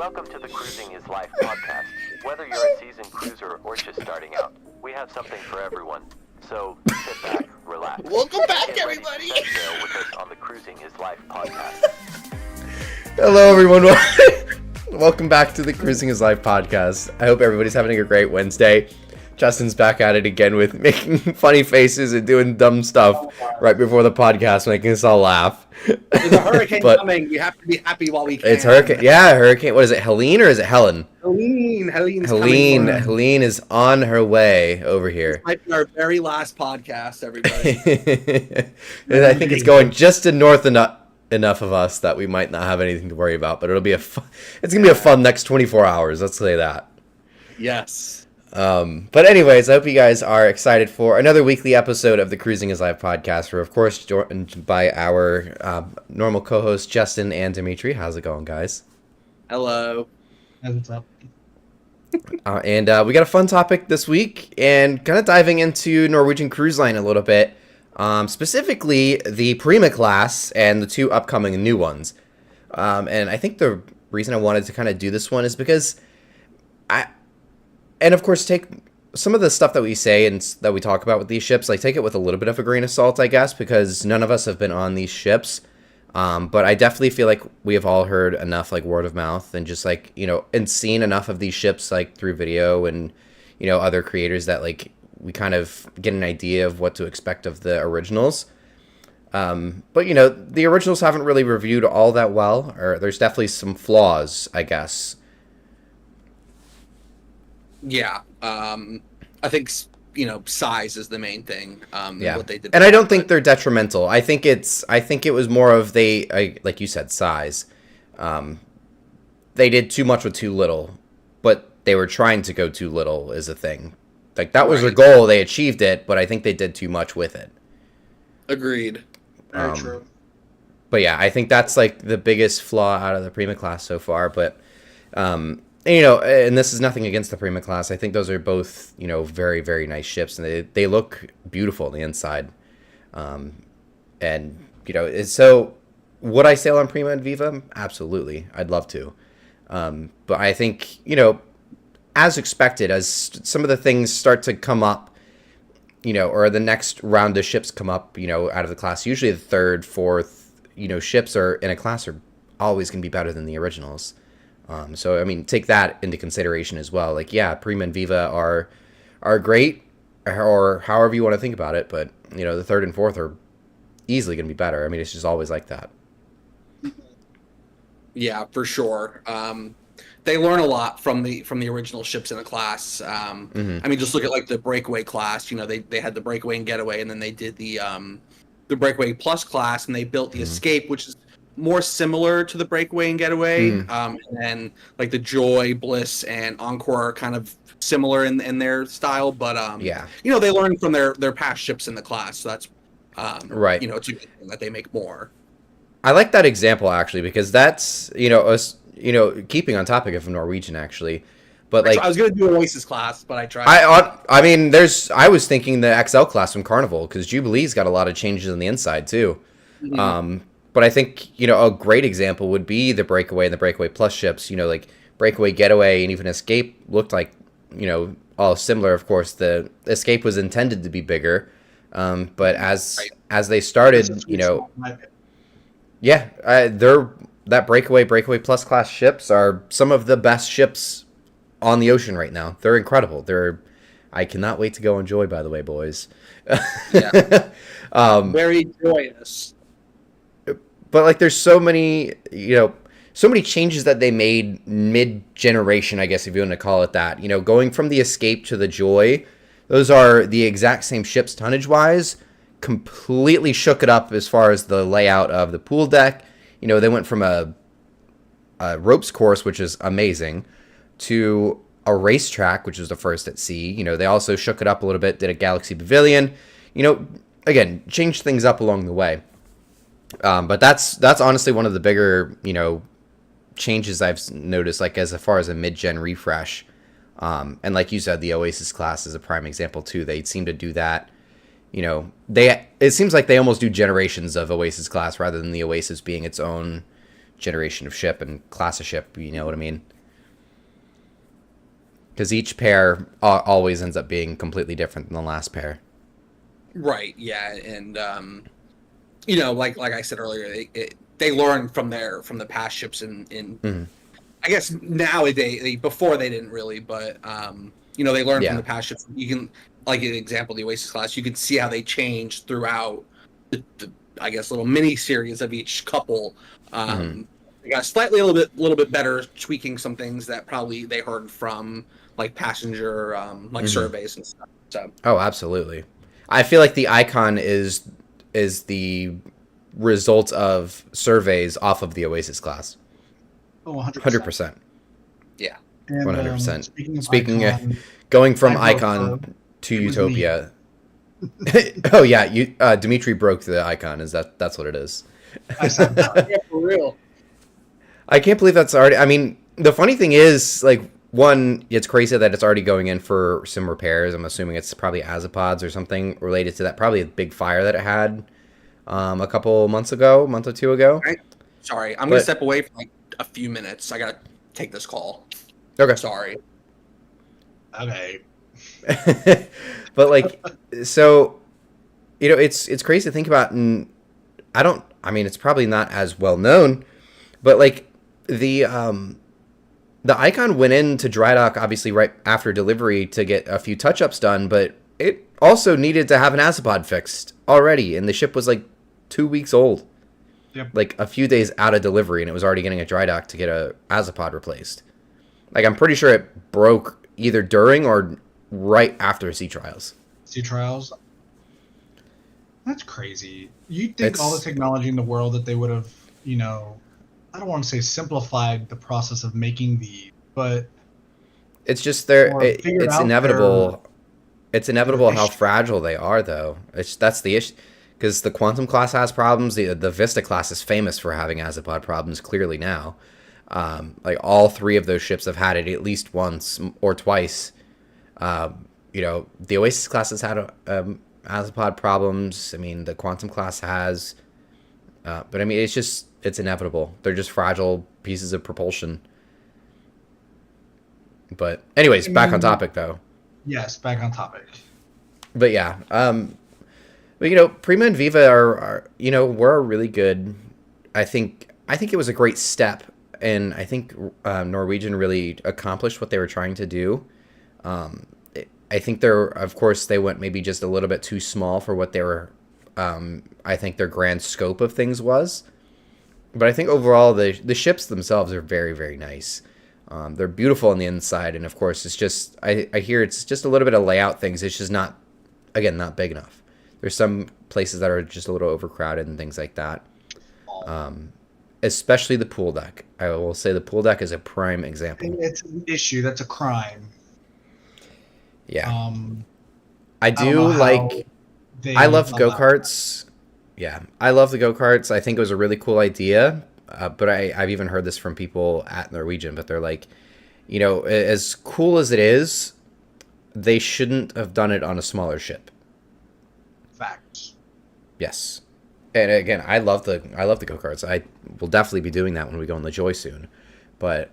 Welcome to the Cruising is Life podcast. Whether you're a seasoned cruiser or just starting out, we have something for everyone. So sit back, relax. Welcome back, Get ready to everybody. set sail with us on the Cruising is Life podcast. Hello, everyone. Welcome back to the Cruising is Life podcast. I hope everybody's having a great Wednesday. Justin's back at it again with making funny faces and doing dumb stuff right before the podcast, making us all laugh. There's a hurricane coming. We have to be happy while we can. It's hurricane. Yeah, hurricane. What is it? Helene or is it Helen? Helene is on her way over here. This might be our very last podcast, everybody. I think it's going just to north enough of us that we might not have anything to worry about, but it's gonna be a fun next 24 hours. Let's say that. Yes. But anyways, I hope you guys are excited for another weekly episode of the Cruising is Live podcast. We're of course joined by our normal co-hosts Justin and Dimitri. How's it going, guys? Hello. What's up? And we got a fun topic this week, and kind of diving into Norwegian Cruise Line a little bit, specifically the Prima class and the two upcoming new ones. And I think the reason I wanted to kind of do this one is because and of course, take some of the stuff that we say and that we talk about with these ships, like take it with a little bit of a grain of salt, I guess, because none of us have been on these ships. But I definitely feel like we have all heard enough, like word of mouth and just like, and seen enough of these ships, like through video and, other creators that like we kind of get an idea of what to expect of the originals. But the originals haven't really reviewed all that well, or there's definitely some flaws, I guess. Yeah. I think size is the main thing. Yeah. What they did, and I don't think they're detrimental. I think it was more of like you said, size. They did too much with too little, but they were trying to go too little is a thing. Like that was their goal. They achieved it, but I think they did too much with it. Agreed. Very true. But yeah, I think that's like the biggest flaw out of the Prima class so far. But and this is nothing against the Prima class. I think those are both, very, very nice ships, and they look beautiful on the inside. So would I sail on Prima and Viva? Absolutely. I'd love to. But I think, as expected, as some of the things start to come up, or the next round of ships come up, out of the class, usually the third, fourth, ships are in a class are always going to be better than the originals. So, I mean, take that into consideration as well. Like, yeah, Prima and Viva are great, or however you want to think about it. But, the third and fourth are easily going to be better. I mean, it's just always like that. Yeah, for sure. They learn a lot from the original ships in the class. I mean, just look at like the Breakaway class. They had the Breakaway and Getaway, and then they did the Breakaway Plus class, and they built the Escape, which is more similar to the Breakaway and Getaway, and then like the Joy, Bliss, and Encore are kind of similar in their style, but they learn from their past ships in the class, so that's right. It's a good thing that they make more. I like that example actually, because that's keeping on topic of Norwegian actually, but like I was gonna do Oasis class, but I tried. I was thinking the XL class from Carnival, because Jubilee's got a lot of changes on the inside too. But I think, a great example would be the Breakaway and the Breakaway Plus ships. Like Breakaway, Getaway, and even Escape looked like, all similar. Of course, the Escape was intended to be bigger. But as they started, that Breakaway Plus class ships are some of the best ships on the ocean right now. They're incredible. I cannot wait to go on Joy, by the way, boys. Yeah. Very joyous. But like, there's so many changes that they made mid-generation, I guess, if you want to call it that. Going from the Escape to the Joy, those are the exact same ships tonnage-wise. Completely shook it up as far as the layout of the pool deck. They went from a ropes course, which is amazing, to a racetrack, which is the first at sea. They also shook it up a little bit, did a Galaxy Pavilion. Again, changed things up along the way. But that's honestly one of the bigger, changes I've noticed, like as far as a mid-gen refresh. And like you said, the Oasis class is a prime example too. They seem to do that. It seems like they almost do generations of Oasis class rather than the Oasis being its own generation of ship and class of ship. You know what I mean? Because each pair always ends up being completely different than the last pair. Right. Yeah. And like I said earlier, they learn from the past ships in Mhm. I guess nowadays. Before they didn't really, but they learn from Yeah. the past ships. You can, like an example, the Oasis class. You can see how they change throughout the I guess little mini series of each couple. Mhm. They got slightly a little bit better, tweaking some things that probably they heard from like passenger Mhm. surveys and stuff. So Oh, absolutely. I feel like the icon is the result of surveys off of the Oasis class. Oh, 100%. 100%. yeah. And 100%. speaking of Speaking icon, going from I broke her. icon to It was me. Utopia. Oh yeah, Dimitri broke the icon. That's what it is. I sabotaged. Yeah, for real. I can't believe that's already. I mean, the funny thing is, like, one, it's crazy that it's already going in for some repairs. I'm assuming it's probably azopods or something related to that. Probably a big fire that it had a couple months ago, a month or two ago. Sorry, I'm But- gonna step away for like a few minutes. I gotta take this call. Okay. Sorry. Okay. But like, so, it's crazy to think about, and I mean, it's probably not as well known, but like the icon went into dry dock obviously right after delivery to get a few touch-ups done, but it also needed to have an azopod fixed already, and the ship was like 2 weeks old. Yep. Like a few days out of delivery, and it was already getting a dry dock to get a azopod replaced. Like, I'm pretty sure it broke either during or right after sea trials. Sea trials. That's crazy. You'd think all the It's- technology in the world that they would have, I don't want to say simplified the process of making these, but It's just Or figured it's out inevitable. It's inevitable how issue. fragile they are, though. That's the issue, because the Quantum class has problems. The Vista class is famous for having azopod problems. Clearly now, like all three of those ships have had it at least once or twice. The Oasis class has had azopod problems. I mean, the Quantum class has, but I mean, it's inevitable. They're just fragile pieces of propulsion. But anyways, back on topic though. yes, back on topic. But yeah, but Prima and Viva are were a really good. I think it was a great step, and I think Norwegian really accomplished what they were trying to do. I think of course they went maybe just a little bit too small for what they were. I think their grand scope of things was, but I think overall the ships themselves are very, very nice. They're beautiful on the inside, and of course it's just I hear it's just a little bit of layout things. It's just not big enough. There's some places that are just a little overcrowded and things like that. Especially the pool deck. I will say the pool deck is a prime example. And it's an issue. That's a crime. Yeah, I I don't do know how like. they I love allow go-karts. Yeah, I love the go-karts. I think it was a really cool idea. But I've even heard this from people at Norwegian, but they're like, as cool as it is, they shouldn't have done it on a smaller ship. facts. Yes. And again, I love the go-karts. I will definitely be doing that when we go on the Joy soon. But,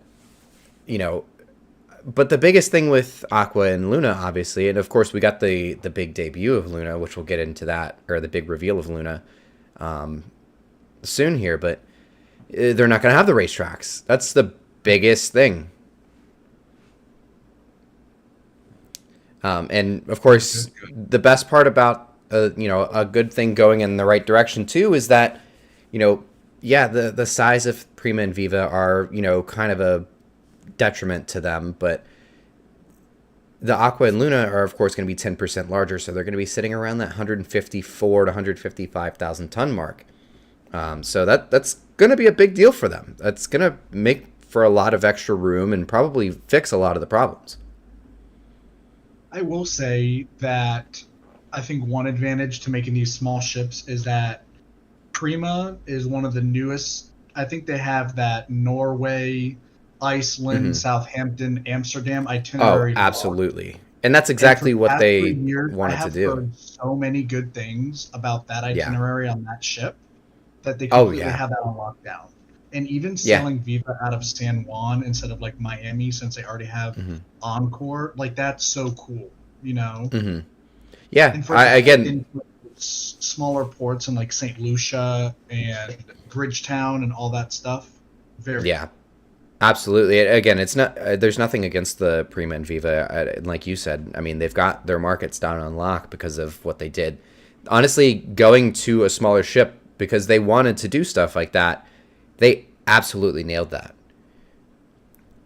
but the biggest thing with Aqua and Luna, obviously, and of course we got the big debut of Luna, which we'll get into that, or the big reveal of Luna soon here, but they're not going to have the racetracks. That's the biggest thing. And of course, the best part about a good thing going in the right direction too is that the size of Prima and Viva are kind of a detriment to them, but the Aqua and Luna are of course going to be 10% larger, so they're going to be sitting around that 154 to 155,000 ton mark. So that's going to be a big deal for them. That's going to make for a lot of extra room and probably fix a lot of the problems. I will say that I think one advantage to making these small ships is that Prima is one of the newest. I think they have that Norway, Iceland, Mhm. Southampton, Amsterdam Oh, itinerary. absolutely. And that's exactly And for the what past they 3 years, wanted I have to do. heard so many good things about that Yeah. itinerary on that ship that they Oh, completely yeah. have that on lockdown. And even Yeah. selling Viva out of San Juan instead of like Miami, since they already have Encore, like that's so cool, you know. Yeah, And for I again, into smaller ports in like St. Lucia and Bridgetown and all that stuff, very yeah, absolutely. Again, it's not. There's nothing against the Prima and Viva. And like you said, I mean, they've got their markets down on lock because of what they did. Honestly, going to a smaller ship because they wanted to do stuff like that, they absolutely nailed that.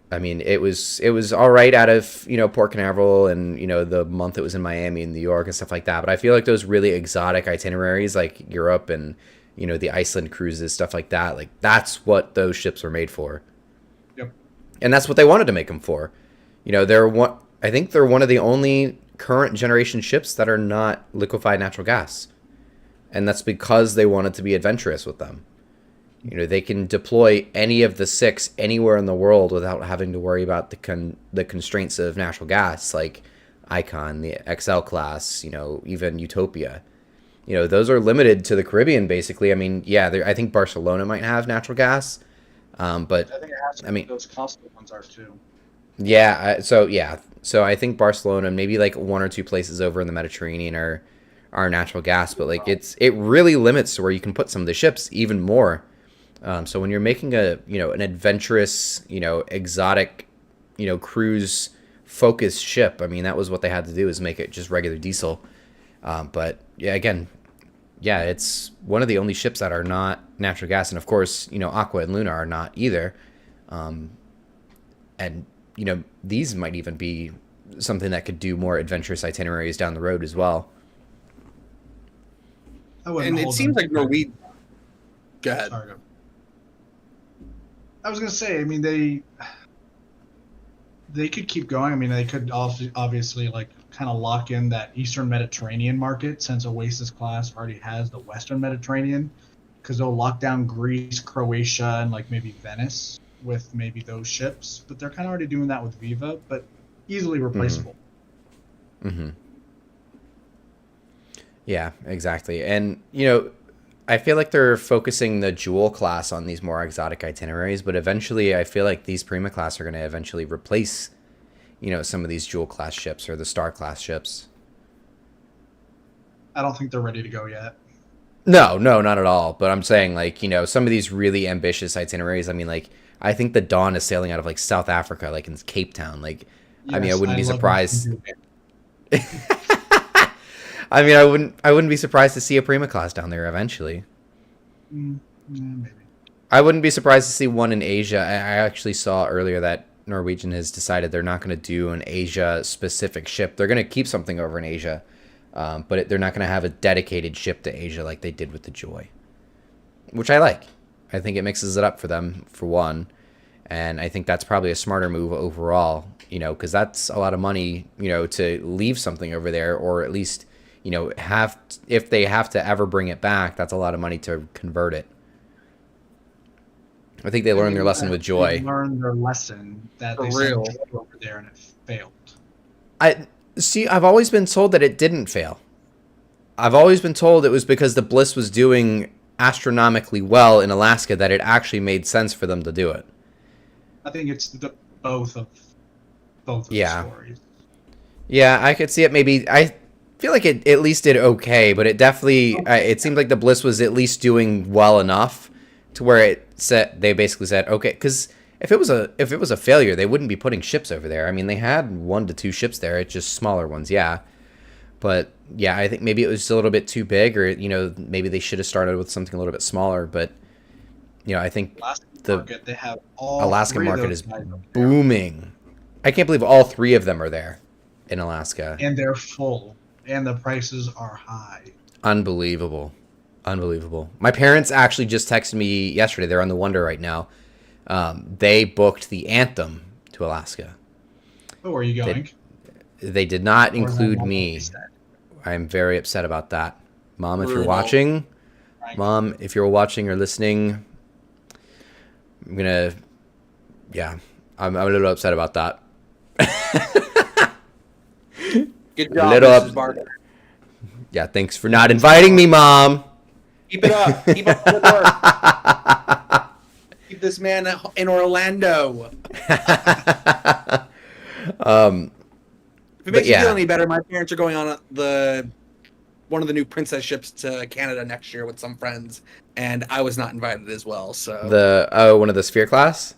I mean, it was all right out of Port Canaveral and the month it was in Miami and New York and stuff like that. But I feel like those really exotic itineraries like Europe and the Iceland cruises, stuff like that, like that's what those ships were made for. Yep. And that's what they wanted to make them for. I think they're one of the only current generation ships that are not liquefied natural gas, and that's because they wanted to be adventurous with them. They can deploy any of the 6 anywhere in the world without having to worry about the constraints of natural gas, like Icon, the XL class, even Utopia. Those are limited to the Caribbean, basically. I mean, yeah, I think Barcelona might have natural gas, but I think it has to be those Costa ones are too. Yeah, so I think Barcelona and maybe like 1 or 2 places over in the Mediterranean are natural gas, but like it really limits to where you can put some of the ships even more. So when you're making an adventurous, exotic, cruise focused ship, I mean, that was what they had to do, is make it just regular diesel. But yeah, again, yeah, it's one of the only ships that are not natural gas. And of course, Aqua and Luna are not either. And these might even be something that could do more adventurous itineraries down the road as well. And it seems like Norwegian. Go ahead. Sorry, I was gonna say, I mean, they could keep going. I mean, they could also obviously like kind of lock in that Eastern Mediterranean market, since Oasis class already has the Western Mediterranean, because they'll lock down Greece, Croatia, and like maybe Venice with maybe those ships. But they're kind of already doing that with Viva, but easily replaceable. Yeah, exactly. And I feel like they're focusing the Jewel class on these more exotic itineraries, but eventually I feel like these Prima class are going to eventually replace, some of these Jewel class ships or the Star class ships. I don't think they're ready to go yet. No, not at all. But I'm saying, like, some of these really ambitious itineraries, I mean, like, I think the Dawn is sailing out of like South Africa, like in Cape Town. Like, yes, I mean, I wouldn't be surprised. I mean, I wouldn't be surprised to see a Prima class down there eventually. Maybe. I wouldn't be surprised to see one in Asia. I actually saw earlier that Norwegian has decided they're not going to do an Asia-specific ship. They're going to keep something over in Asia, but they're not going to have a dedicated ship to Asia like they did with the Joy, which I like. I think it mixes it up for them, for one, and I think that's probably a smarter move overall, because that's a lot of money, to leave something over there, or at least if they have to ever bring it back, that's a lot of money to convert it. I think they learned their lesson with Joy. They learned their lesson that they sent Joy over there and it failed. I've always been told that it didn't fail. I've always been told it was because the Bliss was doing astronomically well in Alaska that it actually made sense for them to do it. I think it's both of the stories. Yeah, I could see it. Maybe I feel like it at least did okay, but it definitely it seemed like the Bliss was at least doing well enough to where they basically said okay, because if it was a failure, they wouldn't be putting ships over there. I mean, they had 1 to 2 ships there. It's just smaller ones, yeah. But yeah, I think maybe it was a little bit too big, or maybe they should have started with something a little bit smaller. But I think they have all Alaskan market is booming. I can't believe all 3 of them are there in Alaska, and they're full, and the prices are high. Unbelievable. My parents actually just texted me yesterday. They're on the Wonder right now. They booked the Anthem to Alaska. Oh, are you going? They did not include me. I'm very upset about that. Mom, if you're watching, or listening, I'm a little upset about that. Good job, Mrs. Barker. Yeah, thanks for not inviting me, Mom. Keep it up. Keep up the good work. Keep this man in Orlando. If it makes you feel any better, my parents are going on one of the new princess ships to Canada next year with some friends, and I was not invited as well. So one of the Sphere class.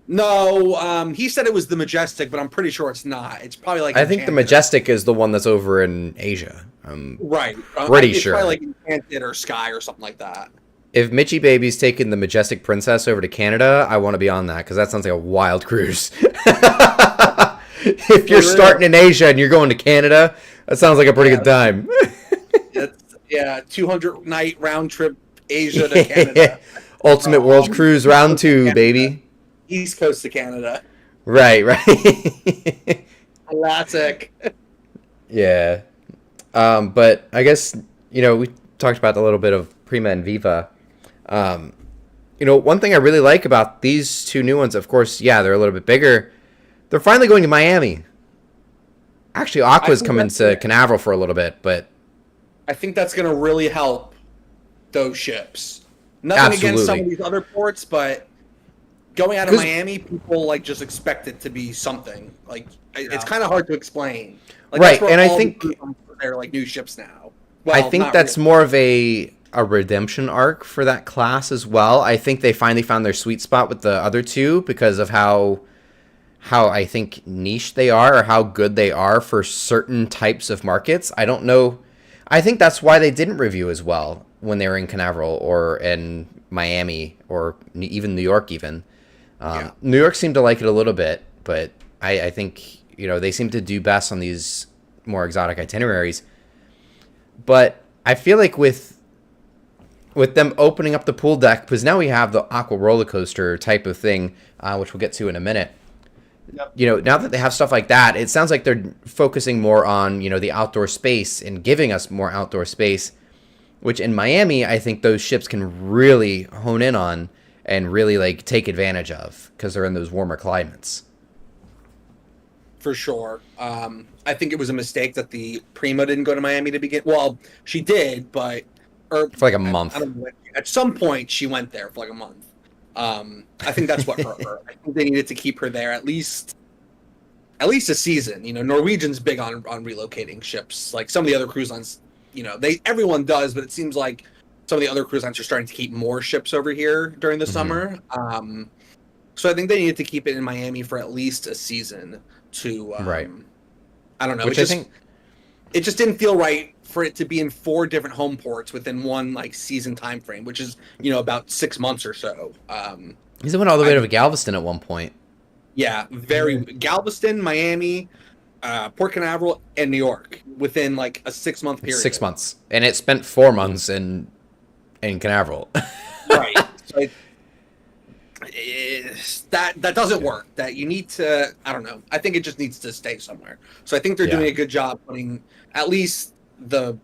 No, he said it was the Majestic, but I'm pretty sure it's not. It's probably like I think the Majestic is the one that's over in Asia. I'm right. Pretty it's sure. Probably like Enchanted or Sky or something like that. If Mitchie Baby's taking the Majestic Princess over to Canada, I want to be on that because that sounds like a wild cruise. If you're starting in Asia and you're going to Canada, that sounds like a pretty good time. 200 night round trip Asia to Canada. Ultimate World Cruise round 2, baby. East Coast to Canada. Right. Classic. Yeah. But I guess, we talked about a little bit of Prima and Viva. One thing I really like about these two new ones, of course, they're a little bit bigger. They're finally going to Miami. Actually, Aqua's coming to Canaveral for a little bit, but I think that's going to really help those ships. Nothing against some of these other ports, but going out of Miami, people just expect it to be something. It's kind of hard to explain. Right, and I think they're new ships now. Well, I think that's more of a redemption arc for that class as well. I think they finally found their sweet spot with the other two because of how I think niche they are or how good they are for certain types of markets. I don't know. I think that's why they didn't review as well when they were in Canaveral or in Miami or even New York even. New York seemed to like it a little bit, but I think, they seem to do best on these more exotic itineraries. But I feel like with them opening up the pool deck, because now we have the Aqua roller coaster type of thing, which we'll get to in a minute. Yep. Now that they have stuff like that, it sounds like they're focusing more on, the outdoor space and giving us more outdoor space, which in Miami, I think those ships can really hone in on and really take advantage of because they're in those warmer climates. For sure. I think it was a mistake that the Prima didn't go to Miami to begin. Well, she did, but for a month. I don't know, at some point, she went there for a month. I think that's what hurt her. I think they needed to keep her there at least a season. Norwegian's big on relocating ships. Like some of the other cruise lines, everyone does, but it seems like some of the other cruise lines are starting to keep more ships over here during the summer. So I think they needed to keep it in Miami for at least a season to right. I don't know. Which it just didn't feel right for it to be in 4 different home ports within one season time frame, which is about 6 months or so. He went all the way to Galveston at one point. Yeah, Galveston, Miami, Port Canaveral, and New York within a 6-month period. 6 months, and it spent 4 months in Canaveral. Right. So that doesn't work. That you need to. I don't know. I think it just needs to stay somewhere. So I think they're doing a good job putting at least the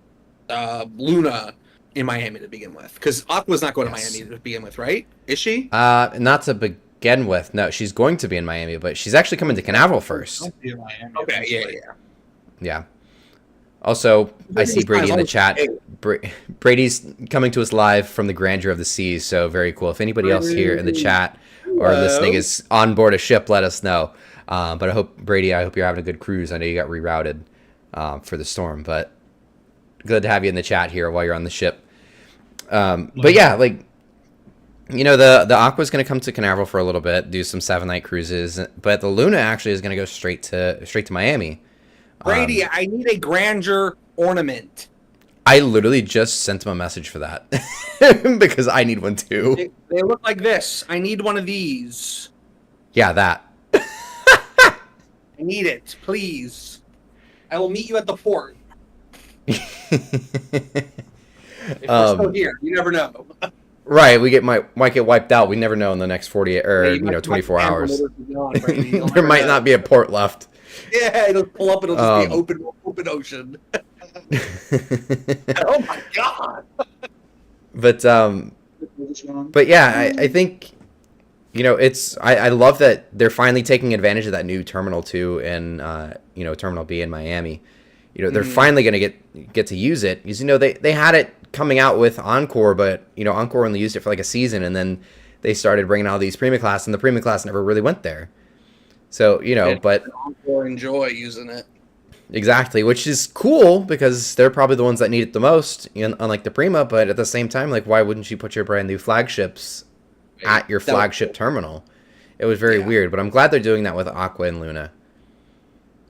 Luna in Miami to begin with, because Aqua's not going to Miami to begin with, right? Is she? Not to begin with. No, she's going to be in Miami, but she's actually coming to Canaveral first. Okay. Yeah. Also, I see Brady in the chat. Brady's coming to us live from the grandeur of the seas, so very cool. If anybody else here in the chat or listening is on board a ship, let us know. But I hope you're having a good cruise. I know you got rerouted for the storm, but good to have you in the chat here while you're on the ship. But yeah, the Aqua's going to come to Canaveral for a little bit, do some 7-night cruises, but the Luna actually is going to go straight to Miami. Brady, I need a grandeur ornament. I literally just sent him a message for that because I need one too. They look like this. I need one of these. Yeah, that. I need it, please. I will meet you at the port. If we're still here, you never know. Right, we might get wiped out. We never know in the next 48 or 24 hours. There might not be a port left. Yeah, it'll pull up. It'll just be open ocean. Oh my god! But yeah, I think it's I love that they're finally taking advantage of that new Terminal 2 and Terminal B in Miami. They're finally going to get to use it because they had it coming out with Encore, but Encore only used it for a season, and then they started bringing all these Prima class, and the Prima class never really went there. So, but Encore enjoy using it. exactly, which is cool because they're probably the ones that need it the most, unlike the Prima. But at the same time, like, why wouldn't you put your brand new flagships at your flagship terminal? It was very weird, but I'm glad they're doing that with Aqua and Luna.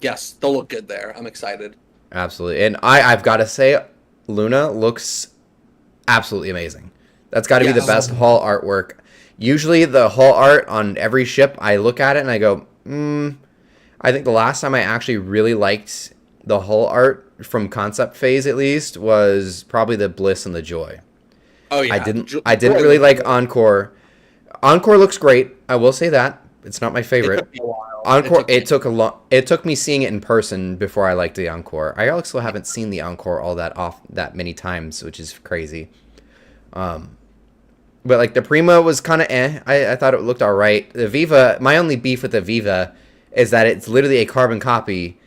Yes, they'll look good there. I'm excited. Absolutely. And I've got to say, Luna looks absolutely amazing. That's got to be the best hull artwork. Usually the hull art on every ship, I look at it and I go, I think the last time I actually really liked the hull art from concept phase, at least, was probably the Bliss and the Joy. Oh yeah. I didn't really like Encore. Encore looks great. I will say that. It's not my favorite. It took me a while. Encore. It took me seeing it in person before I liked the Encore. I also haven't seen the Encore all that many times, which is crazy. But like the Prima was kind of I thought it looked all right. The Viva. My only beef with the Viva is that it's literally a carbon copy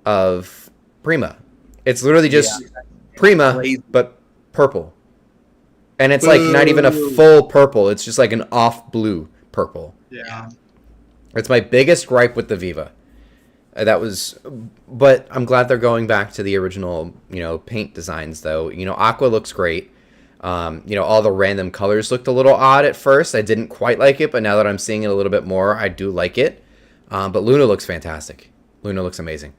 of Prima. It's literally just Prima, but purple. And it's like not even a full purple. It's just like an off blue purple. Yeah. It's my biggest gripe with the Viva. But I'm glad they're going back to the original, paint designs though. Aqua looks great. All the random colors looked a little odd at first. I didn't quite like it, but now that I'm seeing it a little bit more, I do like it. But Luna looks fantastic. Luna looks amazing.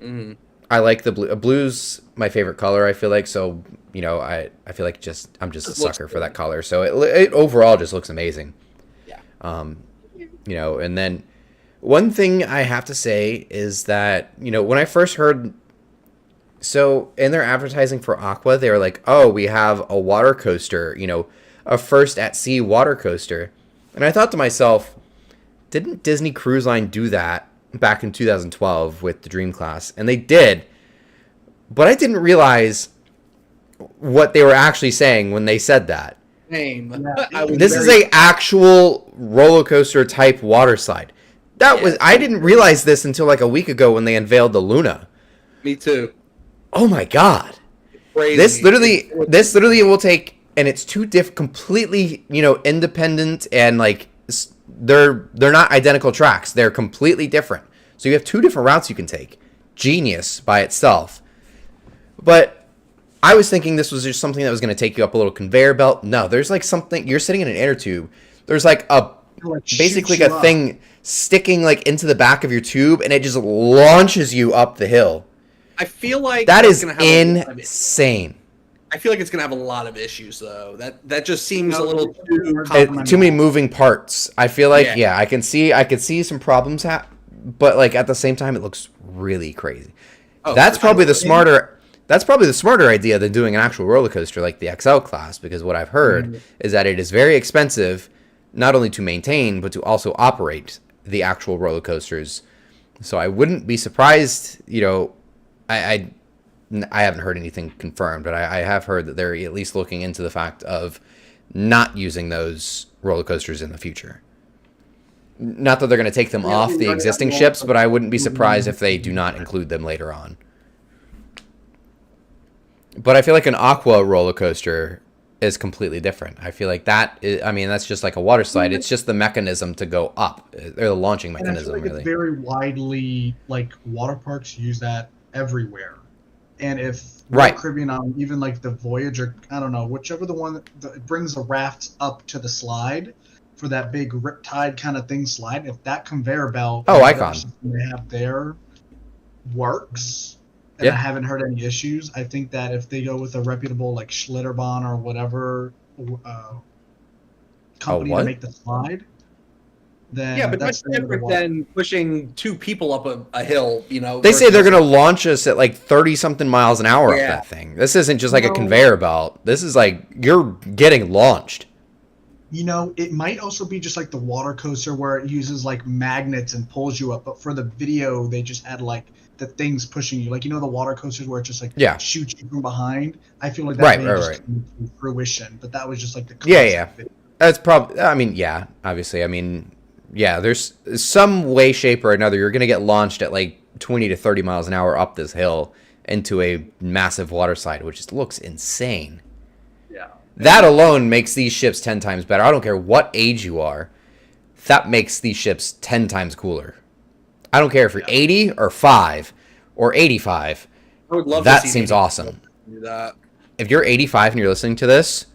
Mm-hmm. I like the blue. Blue's my favorite color, I feel like. So, I feel like I'm just a sucker for that color. So it overall just looks amazing. Yeah. And then one thing I have to say is that, when I first heard, so in their advertising for Aqua, they were like, oh, we have a water coaster, a first at sea water coaster. And I thought to myself, didn't Disney Cruise Line do that back in 2012 with the Dream Class? And they did. But I didn't realize what they were actually saying when they said that. This is a actual roller coaster type water slide. I didn't realize this until like a week ago when they unveiled the Luna. Me too. Oh my god. Crazy. This literally will take, and it's two completely, independent, and like they're not identical tracks. They're completely different. So you have two different routes you can take. Genius by itself. But I was thinking this was just something that was going to take you up a little conveyor belt. No, there's like something. You're sitting in an inner tube. There's like basically a thing sticking like into the back of your tube, and it just launches you up the hill. I feel like that is insane. I feel like it's gonna have a lot of issues though. That just seems a little too many moving parts. I feel like I can see some problems but like at the same time it looks really crazy. That's probably the smarter idea than doing an actual roller coaster like the XL class, because what I've heard is that it is very expensive not only to maintain but to also operate the actual roller coasters. So I wouldn't be surprised, I haven't heard anything confirmed, but I have heard that they're at least looking into the fact of not using those roller coasters in the future. Not that they're going to take them off the existing ships, but I wouldn't be surprised if they do not include them later on. But I feel like an Aqua roller coaster is completely different. I feel like that's just like a water slide. It's just the mechanism to go up. They're the launching mechanism, really. It's very widely, like, water parks use that everywhere. And if Caribbean, even like the Voyager, I don't know, whichever the one that brings the rafts up to the slide for that big riptide kind of thing slide, if that conveyor belt Icon they have there works, and I haven't heard any issues, I think that if they go with a reputable like Schlitterbahn or whatever company to make the slide, then but that's different than pushing two people up a hill. They say they're going to launch us at like 30-something miles an hour up that thing. This isn't just like a conveyor belt. This is like you're getting launched. It might also be just like the water coaster where it uses like magnets and pulls you up. But for the video, they just had like the things pushing you. Like, the water coasters where it just like shoots you from behind. I feel like that may just come to fruition. But that was just like the video. That's probably, obviously, there's some way, shape, or another. You're going to get launched at like 20 to 30 miles an hour up this hill into a massive water slide, which just looks insane. Yeah. That alone makes these ships 10 times better. I don't care what age you are. That makes these ships 10 times cooler. I don't care if you're 80 or 5 or 85. I would love that to see seems Navy awesome. do that. If you're 85 and you're listening to this,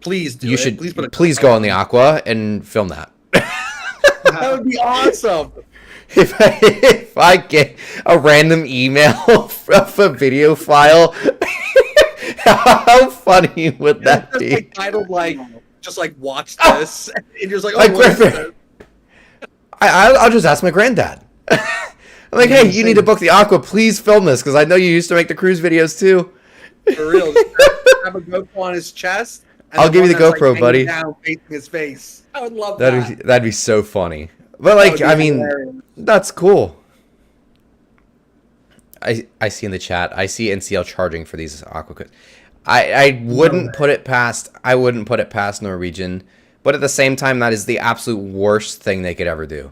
Please do you it. should Please go on the Aqua and film that. That would be awesome. If I get a random email of a video file, how funny would that Just be? like titled just watch this, and you're just like, oh, Like, what is this? I'll just ask my granddad. I'm like, hey, you need to book the Aqua. Please film this because I know you used to make the cruise videos too. For real, just have a GoPro on his chest. And I'll give you the one that's, GoPro, buddy. Down, facing his face. I would love that. That'd be so funny. But I mean, hilarious. that's cool. I see in the chat. I see NCL charging for these Aqua. I wouldn't put it past. I wouldn't put it past Norwegian. But at the same time, that is the absolute worst thing they could ever do.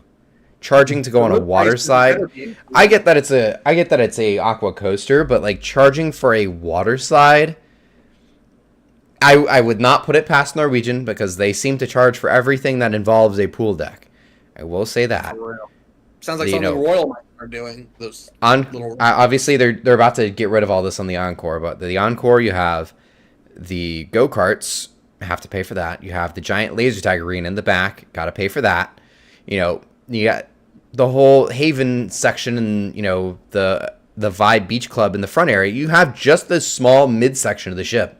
Charging to go on a water slide. I get that it's a Aqua coaster, but charging for a water slide, I would not put it past Norwegian because they seem to charge for everything that involves a pool deck. I will say that. Sounds like something Royal are doing. Those obviously they're about to get rid of all this on the Encore, but the Encore you have the go-karts, have to pay for that. You have the giant laser tag arena in the back, got to pay for that. You got the whole Haven section and the Vibe Beach Club in the front area. You have just this small midsection of the ship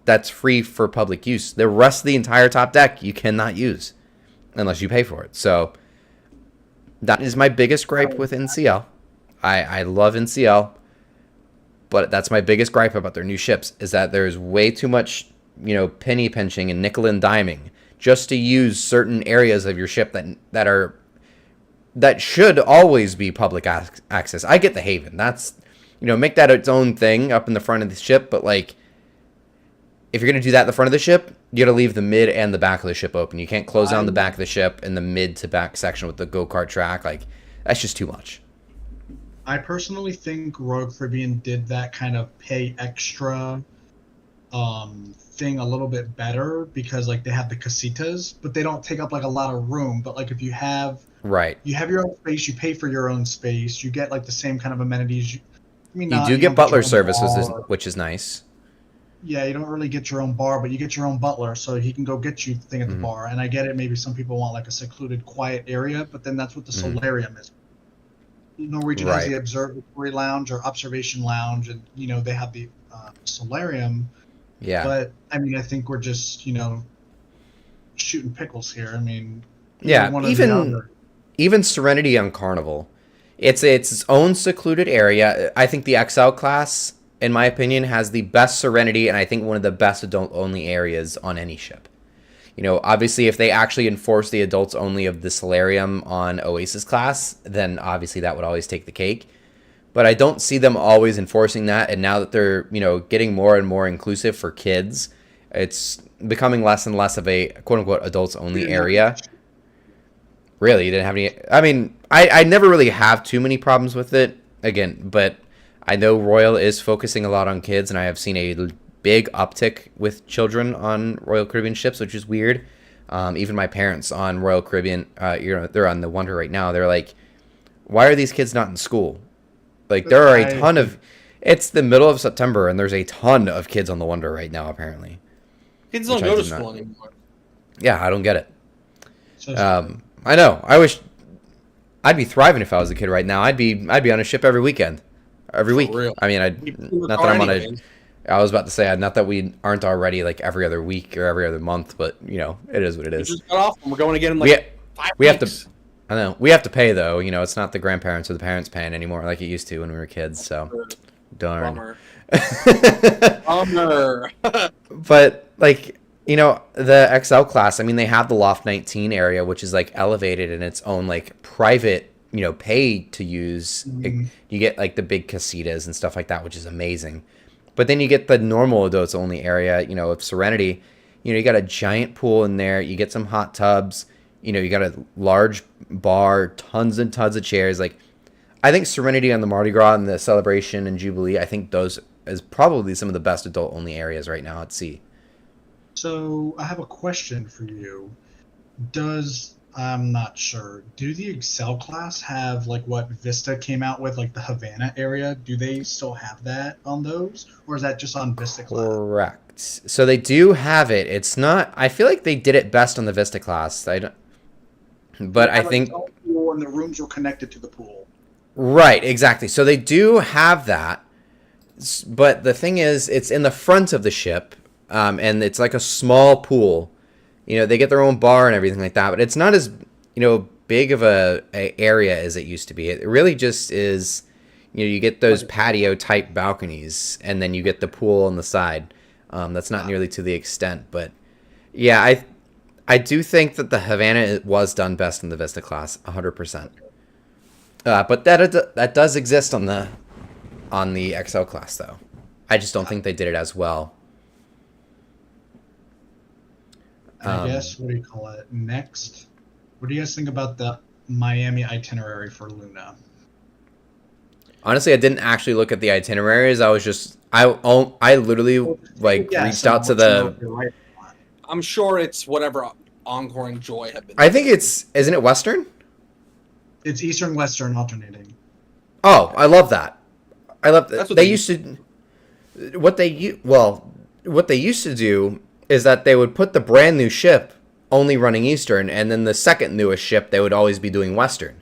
that's free for public use. The rest of the entire top deck you cannot use unless you pay for it. So that is my biggest gripe with NCL. I love NCL, but that's my biggest gripe about their new ships is that there's way too much, penny pinching and nickel and diming just to use certain areas of your ship that should always be public access. I get the Haven. That's, make that its own thing up in the front of the ship, but if you're going to do that at the front of the ship, you got to leave the mid and the back of the ship open. You can't close down the back of the ship and the mid to back section with the go-kart track. That's just too much. I personally think Royal Caribbean did that kind of pay extra thing a little bit better because they have the casitas, but they don't take up a lot of room. But if you have your own space, you pay for your own space, you get the same kind of amenities. You do get butler services, which is nice. Yeah, you don't really get your own bar, but you get your own butler, so he can go get you the thing at the bar. And I get it, maybe some people want a secluded, quiet area, but then that's what the solarium is. Norwegian has the observatory lounge or observation lounge, and they have the solarium. Yeah. But I think we're just shooting pickles here. Even Serenity on Carnival, it's its own secluded area. I think the XL class, in my opinion, has the best Serenity and I think one of the best adult-only areas on any ship. Obviously, if they actually enforce the adults-only of the Solarium on Oasis class, then obviously that would always take the cake. But I don't see them always enforcing that, and now that they're, getting more and more inclusive for kids, it's becoming less and less of a quote-unquote adults-only area. Really? You didn't have any... I never really have too many problems with it, again, but I know Royal is focusing a lot on kids, and I have seen a big uptick with children on Royal Caribbean ships, which is weird. Even my parents on Royal Caribbean, they're on the Wonder right now. They're like, why are these kids not in school? There are a ton of... It's the middle of September, and there's a ton of kids on the Wonder right now, apparently. Kids don't go to school anymore. Yeah, I don't get it. I know. I wish... I'd be thriving if I was a kid right now. I'd be on a ship every weekend. Every week. Real. Not that I'm on a... I was about to say, not that we aren't already every other week or every other month, but it is what it is. We just got off and we're going again in 5 we have weeks. to. I know we have to pay though. It's not the grandparents or the parents paying anymore like it used to when we were kids. So, darn. Bummer. Bummer. But the XL class. They have the Loft 19 area, which is elevated in its own private, pay to use. Mm-hmm. You get the big casitas and stuff like that, which is amazing. But then you get the normal adults only area, of Serenity. You got a giant pool in there. You get some hot tubs. You got a large bar, tons and tons of chairs. I think Serenity on the Mardi Gras and the Celebration and Jubilee, I think those is probably some of the best adult only areas right now at sea. So I have a question for you. I'm not sure. Do the Excel class have like what Vista came out with, like the Havana area? Do they still have that on those, or is that just on Vista class? Correct. So they do have it. It's not. I feel like they did it best on the Vista class. I don't. But They I had, like, think its own pool and the rooms were connected to the pool. right, exactly. So they do have that. But the thing is, it's in the front of the ship, and it's like a small pool. You know, they get their own bar and everything like that, but it's not as, big of a area as it used to be. It really just is, you get those patio type balconies, and then you get the pool on the side. That's not nearly to the extent, but yeah, I do think that the Havana was done best in the Vista class, 100%. But that does exist on the XL class, though. I just don't think they did it as well. I guess, what do you call it? Next, what do you guys think about the Miami itinerary for Luna? Honestly, I didn't actually look at the itineraries. I was just I literally reached out to the. I'm sure it's whatever Encore and Joy have been. I think isn't it Western? It's Eastern Western alternating. Oh, I love that. I love that. That's what They used to. What they used to do is that they would put the brand new ship only running Eastern, and then the second newest ship they would always be doing Western.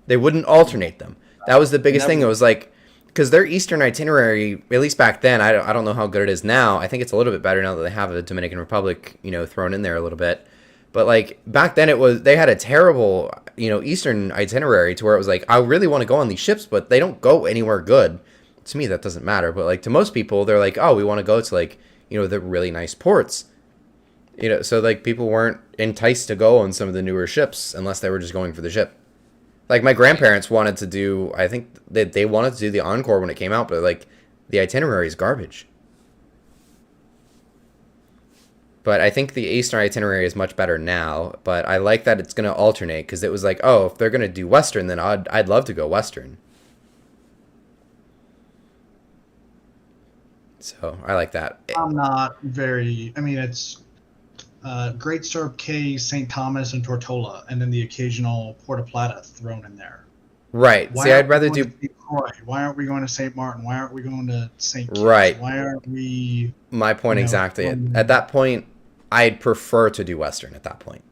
They wouldn't alternate them. That was the biggest thing. It was like, because their Eastern itinerary, at least back then, I don't know how good it is now. I think it's a little bit better now that they have the Dominican Republic, thrown in there a little bit. But like back then, they had a terrible, Eastern itinerary to where it was like, I really want to go on these ships, but they don't go anywhere good. To me, that doesn't matter. But like to most people, they're like, oh, we want to go to like, the really nice ports. So like people weren't enticed to go on some of the newer ships unless they were just going for the ship. Like my grandparents wanted to do, I think they wanted to do the Encore when it came out, but like the itinerary is garbage. But I think the Eastern itinerary is much better now. But I like that it's going to alternate, because it was like, oh, if they're going to do Western, then I'd love to go Western. So I like that. I'm not very. I mean, it's Great Stirrup Cay, St. Thomas, and Tortola, and then the occasional Puerto Plata thrown in there. Right. Why See, I'd aren't we rather going do. to Croix? Why aren't we going to St. Martin? Why aren't we going to St. Kitts? Right. Why aren't we? My point exactly. At that point, I'd prefer to do Western at that point.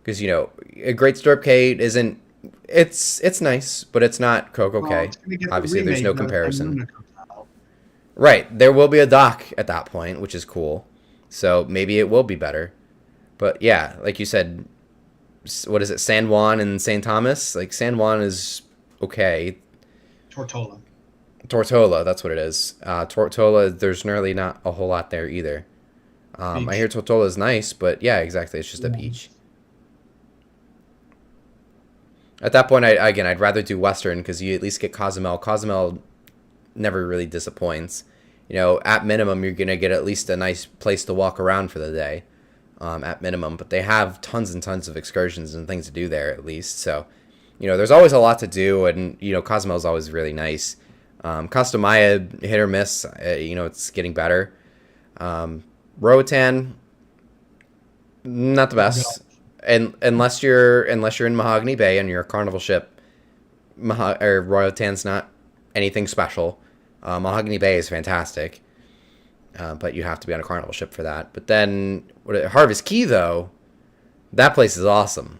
Because, a Great Stirrup Cay isn't. It's nice, but it's not Coco Cay. Obviously, there's no comparison. Right. There will be a dock at that point, which is cool. So maybe it will be better. But yeah, like you said, what is it, San Juan and St. Thomas? Like San Juan is okay. Tortola, that's what it is. Tortola, there's nearly not a whole lot there either. I hear Tortola is nice, but yeah, exactly. It's just a beach. At that point, I'd rather do Western, because you at least get Cozumel. Cozumel never really disappoints. At minimum, you're going to get at least a nice place to walk around for the day, at minimum. But they have tons and tons of excursions and things to do there, at least. So, there's always a lot to do, and, Cozumel is always really nice. Costa Maya, hit or miss, it's getting better. Roatan, not the best. And unless you're in Mahogany Bay and you're a Carnival ship, Roatan's not anything special. Mahogany Bay is fantastic, but you have to be on a Carnival ship for that. But then Harvest Key, though, that place is awesome.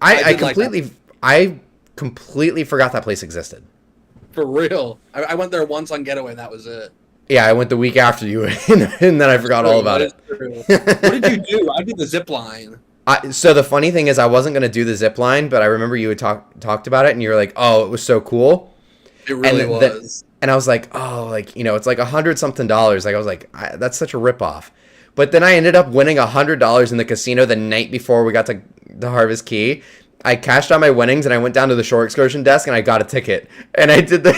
I completely forgot that place existed. For real, I went there once on Getaway, and that was it. Yeah, I went the week after you, and then I forgot all about it. What did you do? I did the zip line. So the funny thing is, I wasn't going to do the zip line, but I remember you had talked about it, and you were like, "Oh, it was so cool." It really was. And I was like, "Oh, it's like $100-something." Like I was like, "That's such a ripoff." But then I ended up winning $100 in the casino the night before we got to the Harvest Key. I cashed out my winnings, and I went down to the shore excursion desk, and I got a ticket, and I did the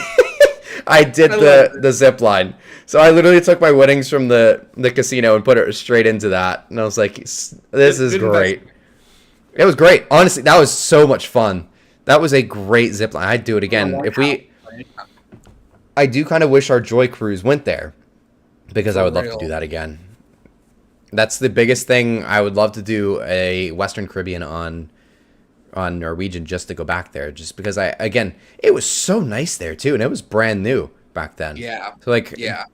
the zip line. So I literally took my winnings from the casino and put it straight into that. And I was like, this is great. It was great. Honestly, that was so much fun. That was a great zip line. I'd do it again. I do kind of wish our Joy cruise went there, because I would love to do that again. That's the biggest thing. I would love to do a Western Caribbean on Norwegian just to go back there, just because it was so nice there too, and it was brand new back then. Yeah. So like, Yeah.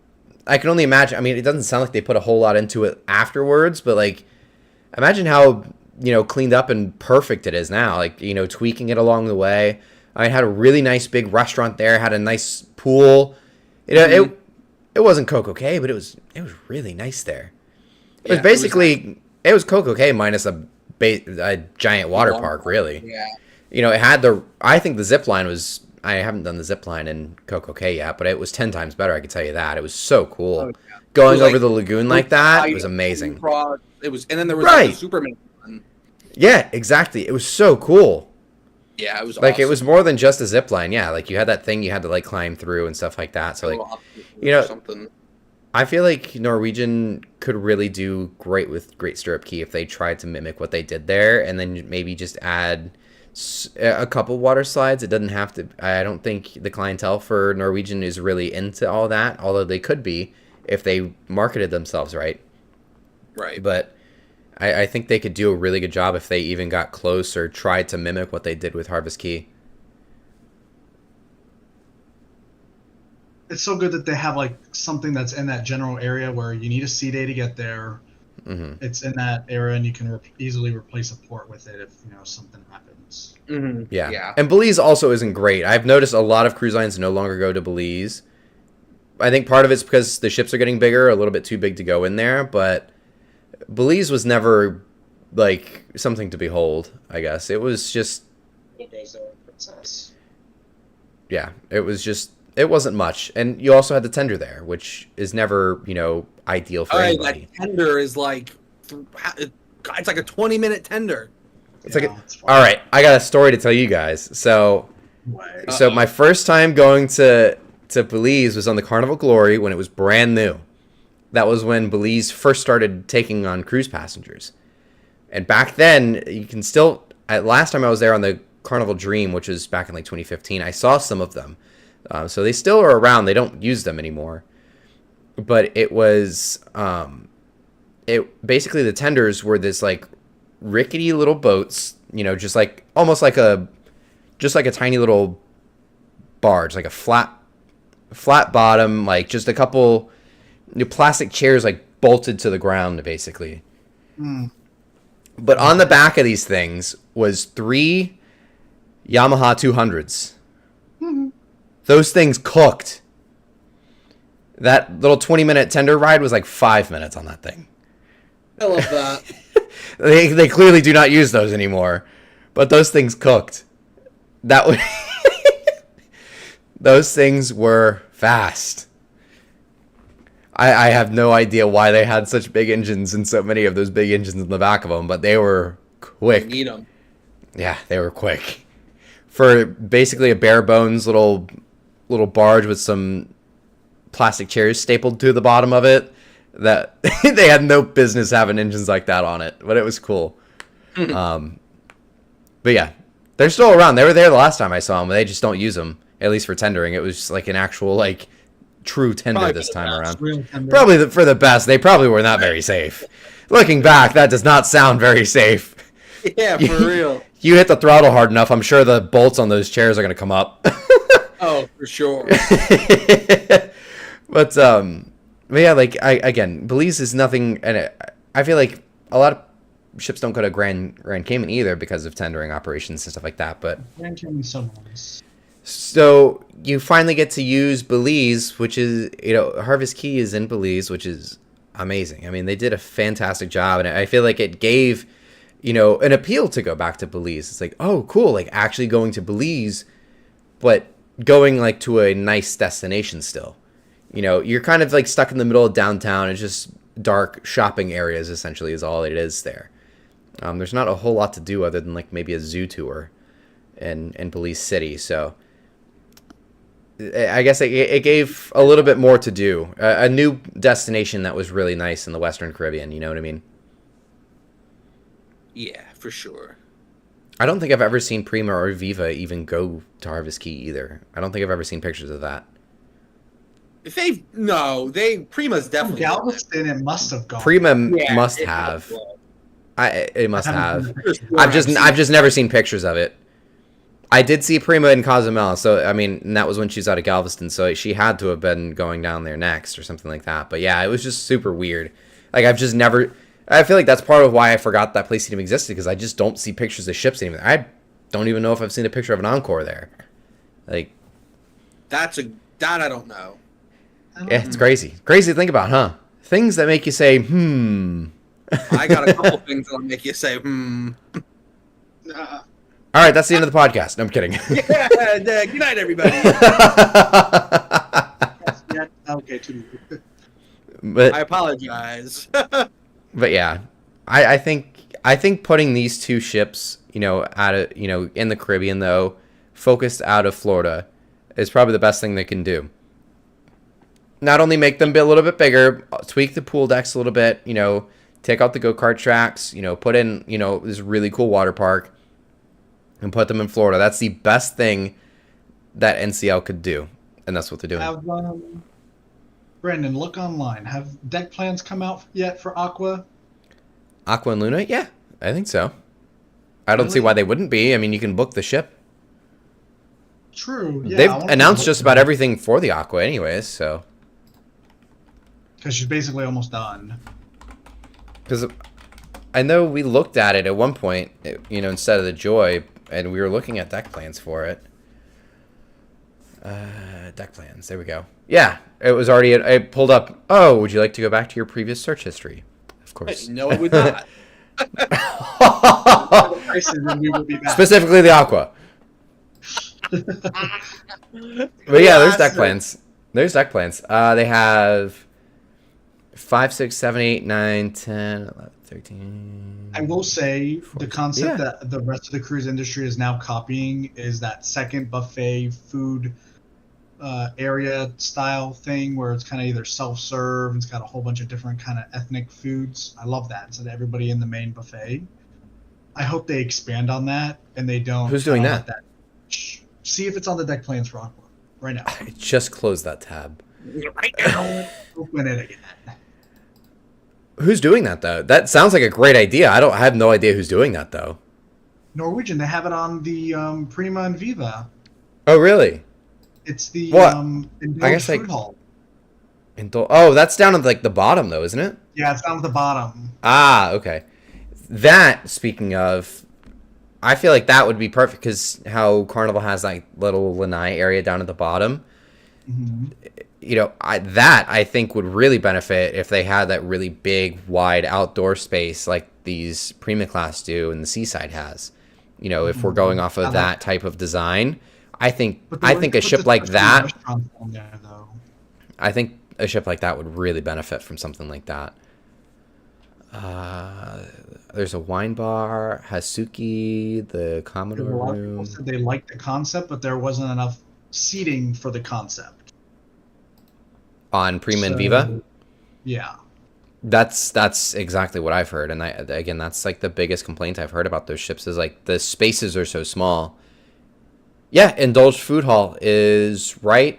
I can only imagine. I mean, it doesn't sound like they put a whole lot into it afterwards, but like, imagine how cleaned up and perfect it is now. Like tweaking it along the way. I had a really nice big restaurant there. Had a nice pool. It wasn't Coco Cay, but it was really nice there. It was basically it was Coco Cay minus a giant water park, really. Yeah. It had I think the zip line was. I haven't done the zip line in Coco Cay yet, but it was 10 times better. I can tell you that. It was so cool. Oh, yeah. Going over the lagoon like that was amazing. It was, and then there was like a Superman one. Yeah, exactly. It was so cool. Yeah, it was like awesome. It was more than just a zip line. Yeah, like you had that thing you had to like climb through and stuff like that. So like something. I feel like Norwegian could really do great with Great Stirrup Cay if they tried to mimic what they did there, and then maybe just add a couple water slides. It doesn't have to. I don't think the clientele for Norwegian is really into all that, although they could be if they marketed themselves right. Right. But I think they could do a really good job if they even got close or tried to mimic what they did with Harvest Cay. It's so good that they have like something that's in that general area where you need a sea day to get there. Mm-hmm. It's in that area, and you can easily replace a port with it if something happens. Mm-hmm. Yeah. And Belize also isn't great. I've noticed a lot of cruise lines no longer go to Belize. I think part of it's because the ships are getting bigger, a little bit too big to go in there, but Belize was never like something to behold, I guess. It was just Princess. Yeah, it wasn't much. And you also had the tender there, which is never, ideal for anybody. That tender is like it's like a 20-minute tender. It's all right, I got a story to tell you guys. So my first time going to Belize was on the Carnival Glory when it was brand new. That was when Belize first started taking on cruise passengers. And back then, you can still... last time I was there on the Carnival Dream, which was back in like 2015, I saw some of them. So they still are around. They don't use them anymore. But it was... basically, the tenders were this like rickety little boats, just like... almost like a tiny little barge, like a flat bottom, like just a couple... plastic chairs like bolted to the ground, basically. But on the back of these things was 3 Yamaha 200s. Those things cooked. That little 20-minute tender ride was like 5 minutes on that thing. I love that. They clearly do not use those anymore, but those things cooked. Those things were fast. I have no idea why they had such big engines and so many of those big engines in the back of them, but they were quick. Need them. Yeah, they were quick. For basically a bare bones little barge with some plastic chairs stapled to the bottom of it, that they had no business having engines like that on it, but it was cool. But yeah, they're still around. They were there the last time I saw them, but they just don't use them, at least for tendering. It was just like an actual like true tender Probably this time around. Probably For the best. They probably were not very safe. Looking back, that does not sound very safe. Yeah, for real. You hit the throttle hard enough, I'm sure the bolts on those chairs are going to come up. Oh, for sure. But yeah, like again, Belize is nothing, and I feel like a lot of ships don't go to Grand Cayman either because of tendering operations and stuff like that. But Grand Cayman sometimes. So you finally get to use Belize, which is, Harvest Cay is in Belize, which is amazing. I mean, they did a fantastic job, and I feel like it gave, an appeal to go back to Belize. It's like, oh, cool, like actually going to Belize, but going like to a nice destination still. You're kind of like stuck in the middle of downtown. It's just dark shopping areas, essentially, is all it is there. There's not a whole lot to do other than like maybe a zoo tour in Belize City, so... I guess it gave a little bit more to do. A new destination that was really nice in the Western Caribbean, you know what I mean? Yeah, for sure. I don't think I've ever seen Prima or Viva even go to Harvest Cay either. I don't think I've ever seen pictures of that. Prima's From definitely. Galveston, it must have gone. Prima Yeah, must it have. will. It must I haven't have. seen the picture. I've just never seen pictures of it. I did see Prima in Cozumel, so I mean, and that was when she was out of Galveston, so she had to have been going down there next or something like that. But yeah, it was just super weird. Like I've just never. I feel like that's part of why I forgot that place even existed, because I just don't see pictures of ships anymore. I don't even know if I've seen a picture of an Encore there. Like that I don't know. yeah, it's crazy. Crazy to think about, huh? Things that make you say, I got a couple things that'll make you say, All right, that's the end of the podcast. No, I'm kidding. Yeah, good night, everybody. Yeah, okay, too. but I apologize. But yeah, I think putting these two ships, in the Caribbean though, focused out of Florida, is probably the best thing they can do. Not only make them be a little bit bigger, tweak the pool decks a little bit, take out the go-kart tracks, put in, this really cool water park, and put them in Florida. That's the best thing that NCL could do, and that's what they're doing. Have Brandon, look online. Have deck plans come out yet for Aqua? Aqua and Luna? Yeah, I think so. I don't see Really? why they wouldn't be. I mean, you can book the ship. True. Yeah, They've announced just about everything for the Aqua anyways, so. Because she's basically almost done. Because I know we looked at it at one point, instead of the Joy, and we were looking at deck plans for it. Deck plans, there we go. Yeah, it was already, I pulled up, oh, would you like to go back to your previous search history? Of course. No, it would not. Prices, and we will be back. Specifically the Aqua. But yeah, there's deck plans. There's deck plans. They have 5, 6, 7, 8, 9, 10, 11, 13. I will say the concept Yeah. that the rest of the cruise industry is now copying is that second buffet food area style thing where it's kind of either self-serve, it's got a whole bunch of different kind of ethnic foods. I love that. Instead of everybody in the main buffet. I hope they expand on that and they don't. Who's doing let that? See if it's on the deck plans for Aqua right now. I just closed that tab. Right now. Open it again. Who's doing that though? That sounds like a great idea. I have no idea who's doing that though. Norwegian, they have it on the Prima and Viva. Oh really? It's the What? Indulge I guess, food like- hall. Oh, that's down at like the bottom though, isn't it? Yeah, it's down at the bottom. Ah, okay. That, speaking of, I feel like that would be perfect because how Carnival has that little lanai area down at the bottom. Hmm. I think would really benefit if they had that really big, wide outdoor space like these Prima class do and the Seaside has. If we're going off of that type of design, I think a ship like that. I think a ship like that would really benefit from something like that. There's a wine bar, Hasuki, the A Commodore lot of room. people said they liked the concept, but there wasn't enough seating for the concept. On Prima and So, Viva. Yeah. That's exactly what I've heard, and again, that's like the biggest complaint I've heard about those ships is like the spaces are so small. Yeah, Indulged Food Hall is right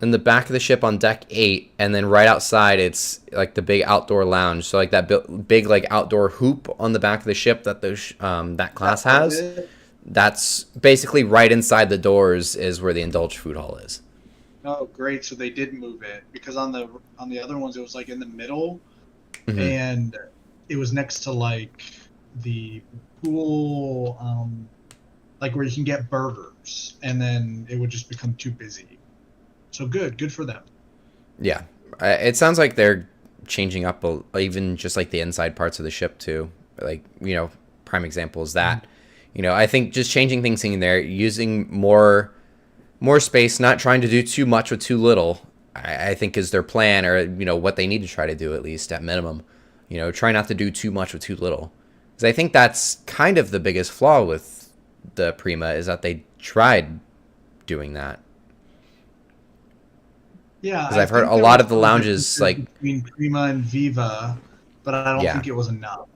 in the back of the ship on deck 8, and then right outside it's like the big outdoor lounge. So like that big like outdoor hoop on the back of the ship that that class has. That's basically right inside the doors is where the Indulged Food Hall is. Oh, great! So they did move it because on the other ones it was like in the middle, Mhm. and it was next to like the pool, like where you can get burgers, and then it would just become too busy. So good for them. Yeah, it sounds like they're changing up even just like the inside parts of the ship too. Like prime example is that. I think just changing things in there, using more space, not trying to do too much with too little, I think is their plan, or what they need to try to do at least at minimum. Try not to do too much with too little, because I think that's kind of the biggest flaw with the Prima is that they tried doing that. Yeah, Because I've heard a lot of the lounges like between Prima and Viva, but I don't Yeah. think it was enough.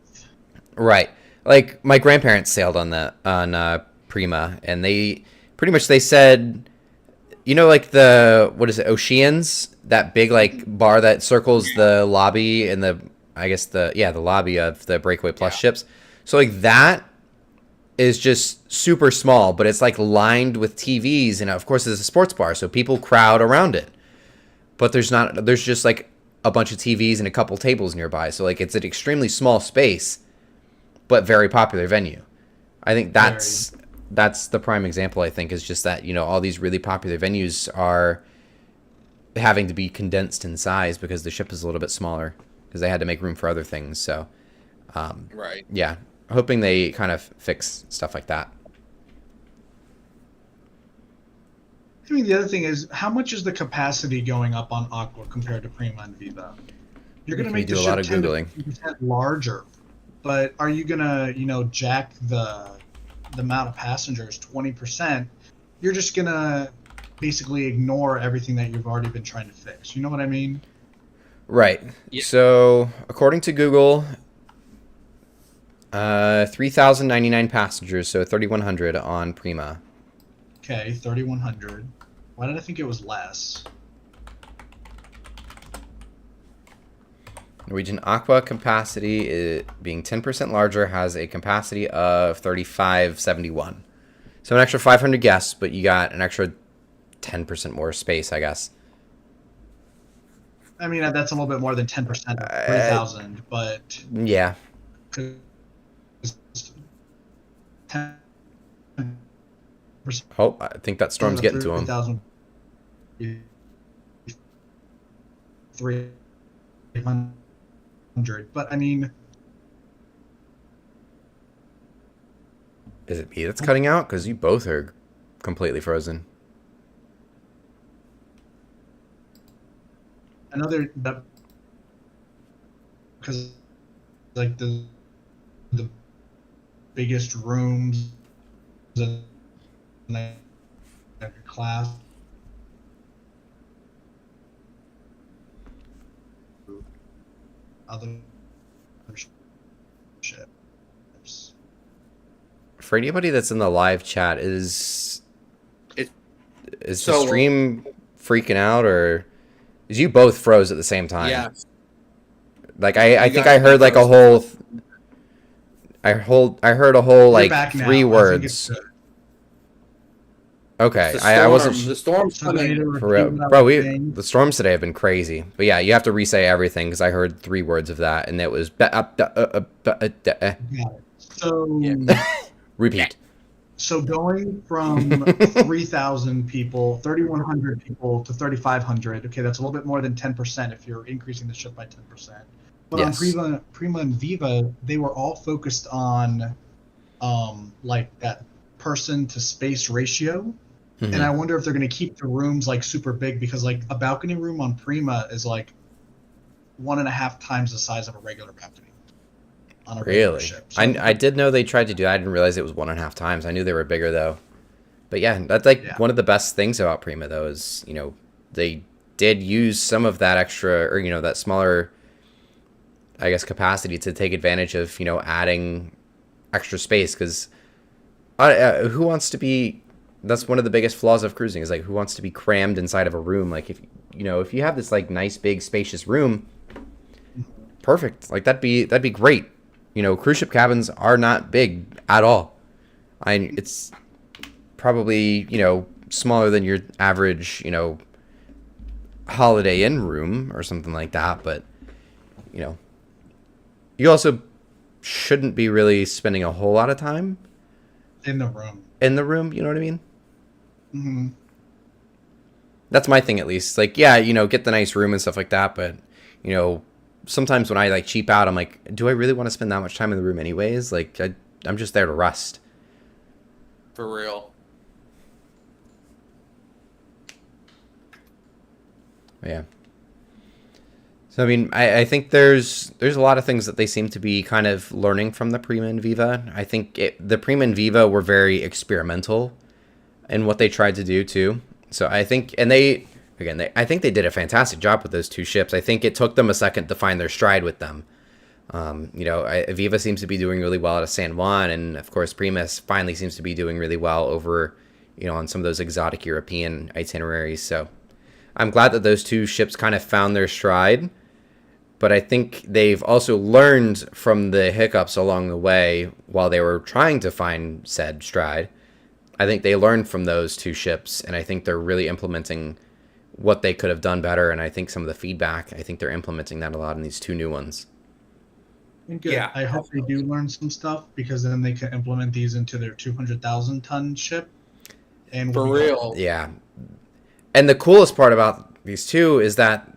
right. Like my grandparents sailed on Prima, and they pretty much they said You know, like the, what is it, Oceans? That big like bar that circles the lobby and the lobby of the Breakaway Plus ships. So like that is just super small, but it's like lined with TVs, and of course it's a sports bar, so people crowd around it. But there's just like a bunch of TVs and a couple tables nearby. So like it's an extremely small space, but very popular venue. I think that's the prime example, I think, is just that, you know, all these really popular venues are having to be condensed in size because the ship is a little bit smaller because they had to make room for other things. So, Right. yeah, hoping they kind of fix stuff like that. I mean, the other thing is, how much is the capacity going up on Aqua compared to Prima and Viva? You're going to make the do a lot ship of 10 to Googling. 50% larger, but are you going to, you know, jack the amount of passengers 20%? You're just going to basically ignore everything that you've already been trying to fix. You know what I mean? Right. Yeah. So, according to Google, 3,099 passengers, so 3,100 on Prima. Okay, 3,100. Why did I think it was less? Norwegian Aqua capacity, being 10% larger, has a capacity of 3,571. So an extra 500 guests, but you got an extra 10% more space, I guess. I mean, that's a little bit more than 10% of 3,000, but... Yeah. 10% Oh, I think that storm's getting to him. 300, but I mean... Is it me that's cutting out? Because you both are completely frozen. Another... Because, like, the biggest rooms in the class... Other ships. For anybody that's in the live chat, is It- the so- stream freaking out, or is you both froze at the same time? Yeah. Like I You think guys I heard like a froze. whole I heard a whole You're like back now. 3 I think words. it's good. Okay, The I wasn't storm- The storm's So they coming. were for real. keeping up Bro, with things. the storms today have been crazy. But yeah, you have to re-say everything because I heard 3 words of that, and it was So, Yeah. repeat. so going from 3,000 people, 3,100 people to 3,500. Okay, that's a little bit more than 10% if you're increasing the ship by 10%. But Yes. on Prima and Viva, they were all focused on, like that person to space ratio. Mhm. And I wonder if they're going to keep the rooms like super big, because like a balcony room on Prima is like 1.5 times the size of a regular balcony on a regular Really? ship. So I did know they tried to do that. I didn't realize it was 1.5 times. I knew they were bigger though. But yeah, that's like Yeah. one of the best things about Prima though is, you know, they did use some of that extra, or, you know, that smaller, I guess, capacity to take advantage of, you know, adding extra space. Because who wants to be, that's one of the biggest flaws of cruising, is like, who wants to be crammed inside of a room? Like, if you know, if you have this like nice big spacious room, perfect, like that'd be great. You know, cruise ship cabins are not big at all. It's probably, you know, smaller than your average, you know, Holiday Inn room or something like that. But, you know, you also shouldn't be really spending a whole lot of time in the room. in the room. You know what I mean? Mm-hmm. That's my thing, at least. Like, yeah, you know, get the nice room and stuff like that. But, you know, sometimes when I like cheap out, I'm like, do I really want to spend that much time in the room anyways? Like, I'm just there to rest. For real. Yeah. So I mean, I think there's a lot of things that they seem to be kind of learning from the Prima and Viva. I think the Prima and Viva were very experimental in what they tried to do too. So I think, and I think they did a fantastic job with those 2 ships. I think it took them a second to find their stride with them. You know, Viva seems to be doing really well out of San Juan, and of course Prima finally seems to be doing really well over, on some of those exotic European itineraries. So I'm glad that those two ships kind of found their stride. But I think they've also learned from the hiccups along the way while they were trying to find said stride. I think they learned from those two ships, and I think they're really implementing what they could have done better. And I think some of the feedback, I think they're implementing that a lot in these two new ones. Good. Yeah. I hope they do learn some stuff, because then they can implement these into their 200,000 ton ship. And For real. Yeah. And the coolest part about these two is that,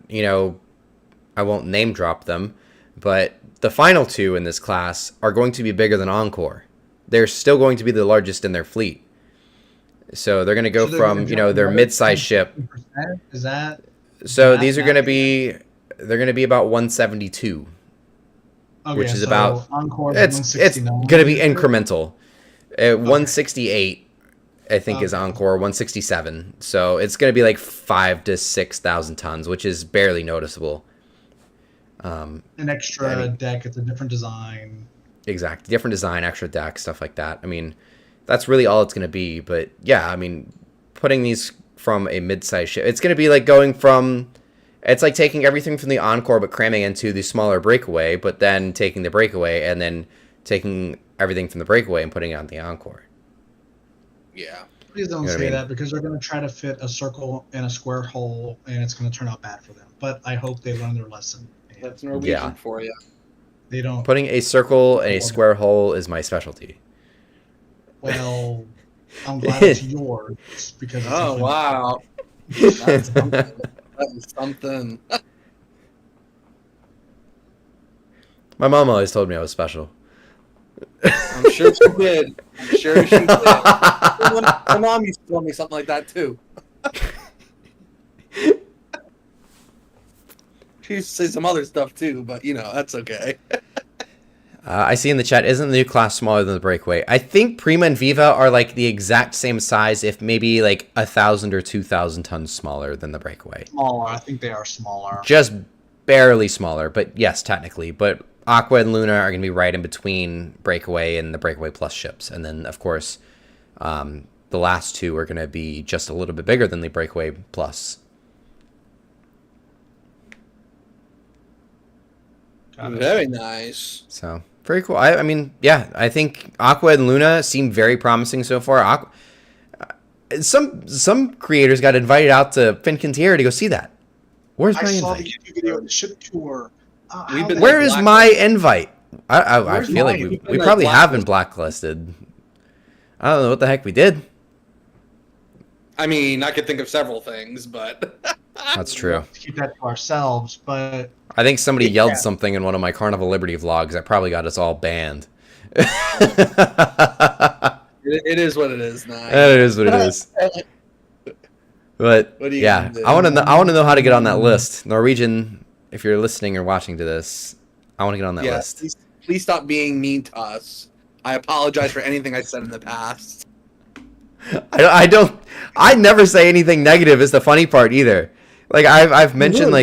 I won't name drop them, but the final two in this class are going to be bigger than Encore. They're still going to be the largest in their fleet. So they're going to go from, their mid-sized ship. Is that? So these are going to be, they're going to be about 172. Okay, which is so about, Encore's it's 169. going to be incremental. 168, I think, is Encore, 167. So it's going to be like 5,000 to 6,000 tons, which is barely noticeable. An extra deck, it's a different design. Exactly. Different design, extra deck, stuff like that. I mean, that's really all it's going to be. But yeah, I mean, putting these from a mid-sized ship, it's going to be like going from, it's like taking everything from the Encore but cramming into the smaller Breakaway, but then taking the Breakaway and then taking everything from the Breakaway and putting it on the Encore. Yeah. Please don't say that, because they're going to try to fit a circle in a square hole, and it's going to turn out bad for them. But I hope they learn their lesson. That's Norwegian for you. They don't. Putting a circle in a square hole is my specialty. Well, I'm glad it's yours, because it's wow. That's something. That is something. My mom always told me I was special. I'm sure she did. I'm sure she did. My mom used to tell me something like that too. She used to say some other stuff too, but that's okay. I see in the chat, isn't the new class smaller than the Breakaway? I think Prima and Viva are like the exact same size, if maybe like 1,000 or 2,000 tons smaller than the Breakaway. smaller. I think they are smaller. Just barely smaller, but yes, technically. But Aqua and Luna are going to be right in between Breakaway and the Breakaway Plus ships. And then, of course, the last two are going to be just a little bit bigger than the Breakaway Plus. Very nice. So, very cool. I mean, yeah, I think Aqua and Luna seem very promising so far. Some creators got invited out to Fincantieri to go see that. Where's my I saw the invite? YouTube video of the ship tour. Where is my invite? I feel like we probably have been blacklisted. I don't know what the heck we did. I mean, I could think of several things, but That's true. Keep that to ourselves, but I think somebody yelled something in one of my Carnival Liberty vlogs that probably got us all banned. it is what it is now. It is what it is. But yeah, I want to know how to get on that list. Norwegian, if you're listening or watching to this, I want to get on that list. Please stop being mean to us. I apologize for anything I said in the past. I never say anything negative is the funny part either. Like I've mentioned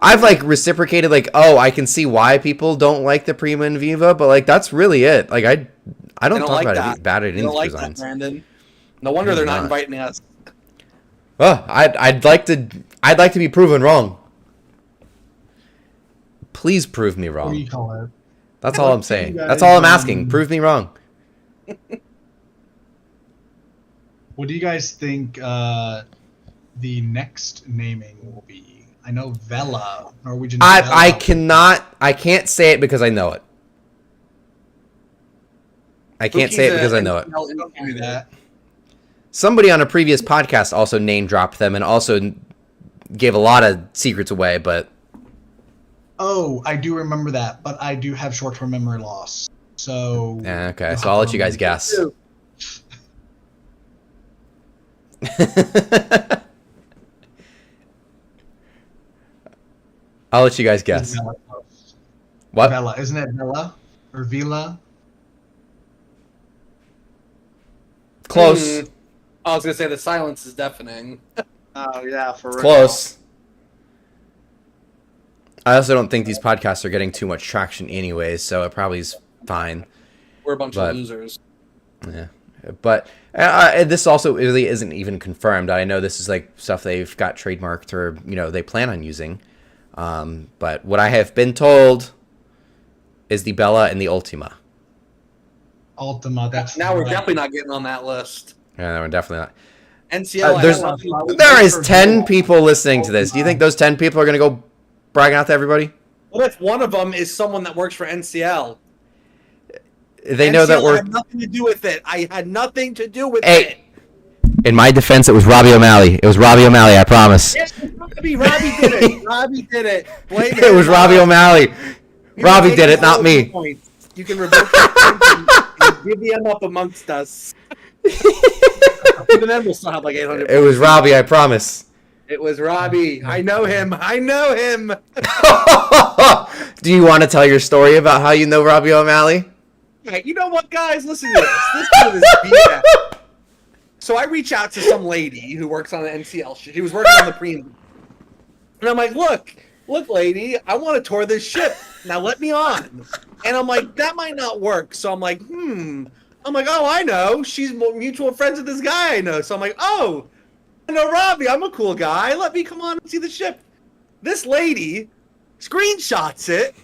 I've like reciprocated like, I can see why people don't like the Prima and Viva, but like that's really it. Like I don't talk like about it bad at any like designs. that, Brandon. No wonder they're not inviting us. Well, I'd like to be proven wrong. Please prove me what do you wrong. call it? That's all I'm saying. That's all I'm asking. Prove me wrong. What do you guys think the next naming will be? I know Vela, Norwegian. I can't say it because I know it. I can't say it because I know it. Don't do that. Somebody on a previous podcast also name dropped them and also gave a lot of secrets away, but Oh, I do remember that, but I do have short-term memory loss. So okay, so I'll let you guys guess. I'll let you guys guess. Vela. What? Vela, isn't it Vela or Vila? Close. I was gonna say the silence is deafening. Oh yeah, for real. Close. I also don't think these podcasts are getting too much traction anyways, so it probably is fine. We're a bunch But- of losers. Yeah. But this also really isn't even confirmed. I know this is like stuff they've got trademarked or they plan on using. But what I have been told is the Bella and the Ultima. Ultima. That's Now we're right. definitely not getting on that list. Yeah, we're definitely not. NCL. There is 10 people listening to this. Do you think those 10 people are going to go bragging out to everybody? What if one of them is someone that works for NCL? They know that NCL we're. had nothing to do with it. I had nothing to do with Hey. it. In my defense, it was Robbie O'Malley. It was Robbie O'Malley, I promise. Yes, Robbie did it. Robbie did it. Blame It was Robbie O'Malley. You Robbie can did take it, not all me. the points. You can revoke your points and divvy them up amongst us. Even then, we'll still have like 800. It was Robbie, I promise. It was Robbie. I know him. I know him. Do you want to tell your story about how you know Robbie O'Malley? Hey, you know what, guys? Listen to this. This dude is Viva. So I reach out to some lady who works on the NCL. She was working on the Prima. And I'm like, look, lady, I want to tour this ship. Now let me on. And I'm like, that might not work. So I'm like, I'm like, oh, I know. She's mutual friends with this guy I know. So I'm like, oh, I know Robbie. I'm a cool guy. Let me come on and see the ship. This lady screenshots it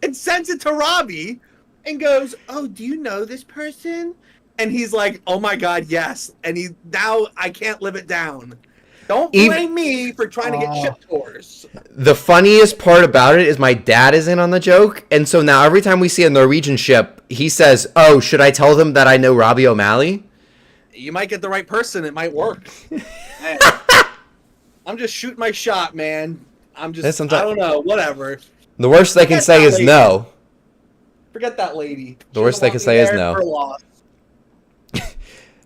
and sends it to Robbie and goes, oh, do you know this person? And he's like, oh my God, yes. And now I can't live it down. Don't blame me for trying to get ship tours. The funniest part about it is my dad is in on the joke. And so now every time we see a Norwegian ship, he says, oh, should I tell them that I know Robbie O'Malley? You might get the right person. It might work. Hey, I'm just shooting my shot, man. I don't know. Whatever. The worst they can say is no. Forget that lady. The worst they can say is no.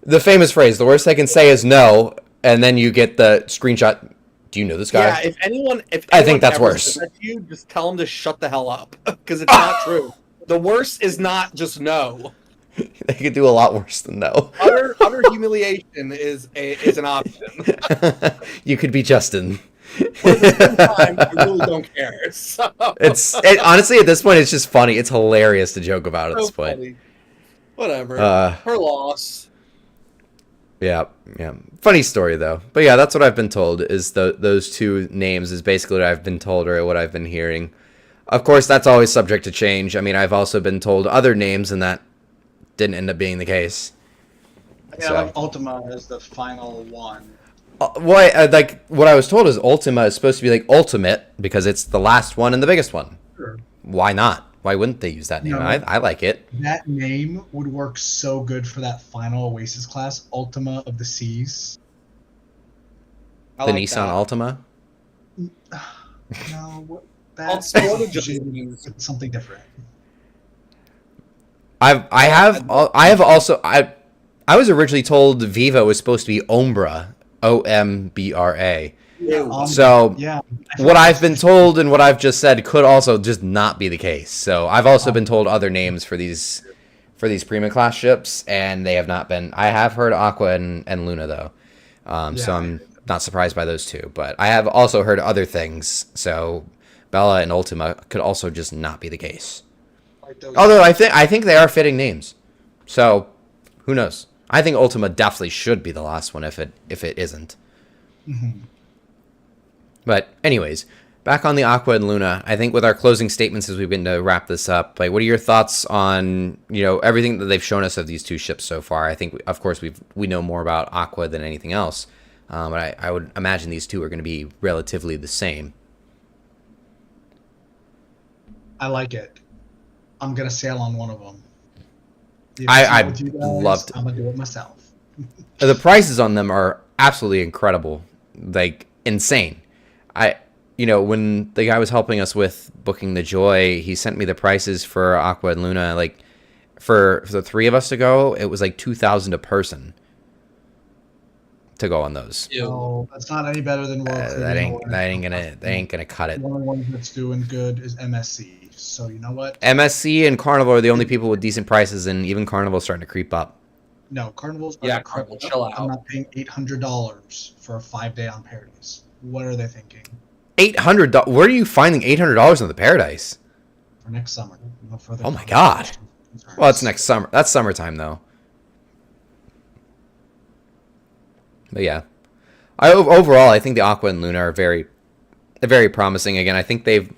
The famous phrase, the worst they can say is no, and then you get the screenshot. Do you know this guy? Yeah, if anyone I think that's worse. You just tell them to shut the hell up, because it's not true. The worst is not just no. They could do a lot worse than no. Utter humiliation is an option. You could be Justin. But at the same time, I really don't care. So. Honestly, at this point, it's just funny. It's hilarious to joke about at this point. Funny. Whatever. Her loss. Yeah. Funny story though. But yeah, that's what I've been told. Is those two names is basically what I've been told or what I've been hearing. Of course, that's always subject to change. I mean, I've also been told other names, and that didn't end up being the case. Yeah, like Ultima is the final one. Like what I was told is Ultima is supposed to be like ultimate because it's the last one and the biggest one. Sure. Why not? Why wouldn't they use that name? No. I like it. That name would work so good for that final Oasis class, Ultima of the Seas. The Nissan Altima? No, That's something different. I was originally told Viva was supposed to be Ombra, Ombra. So yeah, what I've been told and what I've just said could also just not be the case. So I've also been told other names for these Prima class ships, and they have not been. I have heard Aqua and Luna though, so I'm not surprised by those two. But I have also heard other things. So Bella and Ultima could also just not be the case. Although I think they are fitting names. So who knows? I think Ultima definitely should be the last one if it isn't. Mm-hmm. But anyways, back on the Aqua and Luna, I think with our closing statements as we've been to wrap this up, like what are your thoughts on, everything that they've shown us of these two ships so far? I think, of course, we know more about Aqua than anything else, but I would imagine these two are going to be relatively the same. I like it. I'm going to sail on one of them. I'd love to. I'm going to do it myself. The prices on them are absolutely incredible, like insane. When the guy was helping us with booking the Joy, he sent me the prices for Aqua and Luna. Like for the three of us to go, it was like $2,000 a person to go on those. No, that's not any better than that ain't gonna cut it. The only one that's doing good is MSC. So you know what? MSC and Carnival are the only people with decent prices, and even Carnival's starting to creep up. No, Carnival's Carnival, chill out. I'm not paying $800 for a 5-day on Paradise. What are they thinking? $800? Where are you finding $800 on the Paradise? For next summer. No further. Oh my God! Well, it's next summer. That's summertime though. But yeah, overall, I think the Aqua and Luna are very, very promising. Again, I think they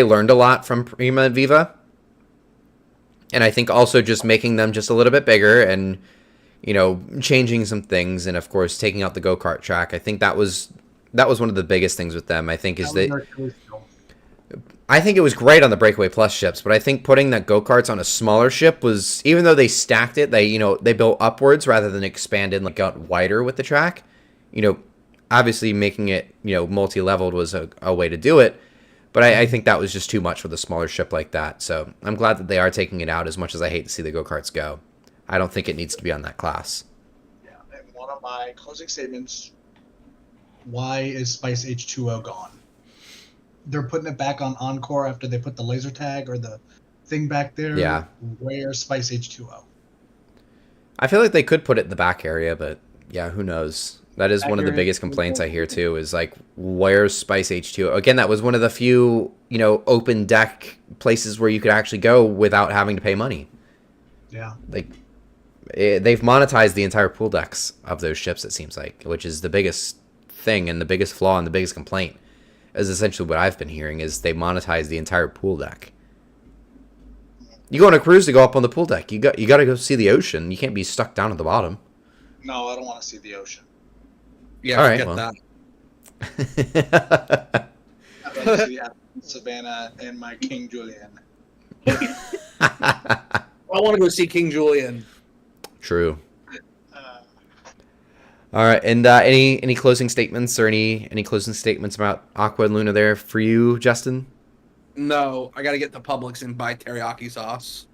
learned a lot from Prima and Viva, and I think also just making them just a little bit bigger and changing some things, and of course taking out the go-kart track. I think that was one of the biggest things with them. I think I think it was great on the Breakaway Plus ships, but I think putting that go-karts on a smaller ship was, even though they stacked it, they built upwards rather than expanded, like got wider with the track. Obviously making it, multi-leveled was a way to do it, but I think that was just too much with a smaller ship like that. So I'm glad that they are taking it out, as much as I hate to see the go-karts go. I don't think it needs to be on that class. Yeah, and one of my closing statements, why is Spice H2O gone? They're putting it back on Encore after they put the laser tag or the thing back there. Yeah. Where's Spice H2O? I feel like they could put it in the back area, but yeah, who knows? That is Back one of the area. biggest complaints I hear too, is like, where's Spice H2O? Again, that was one of the few, open deck places where you could actually go without having to pay money. Yeah. Like, they've monetized the entire pool decks of those ships, it seems like, which is the biggest thing and the biggest flaw and the biggest complaint, is essentially what I've been hearing, is they monetize the entire pool deck. You go on a cruise to go up on the pool deck. You got to go see the ocean. You can't be stuck down at the bottom. No, I don't want to see the ocean. Yeah, All right, forget well. that. I'd like to see Savannah and my King Julian. I want to go see King Julian. True. All right, and any closing statements, or any closing statements about Aqua and Luna there for you, Justin? No, I got to get to Publix and buy teriyaki sauce.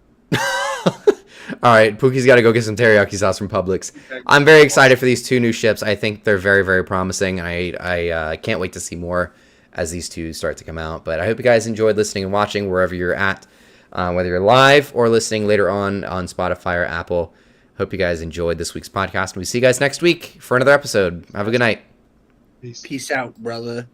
All right, Pookie's got to go get some teriyaki sauce from Publix. I'm very excited for these two new ships. I think they're very, very promising. I can't wait to see more as these two start to come out. But I hope you guys enjoyed listening and watching wherever you're at, whether you're live or listening later on Spotify or Apple. Hope you guys enjoyed this week's podcast, and we see you guys next week for another episode. Have a good night. Peace. Peace out, brother.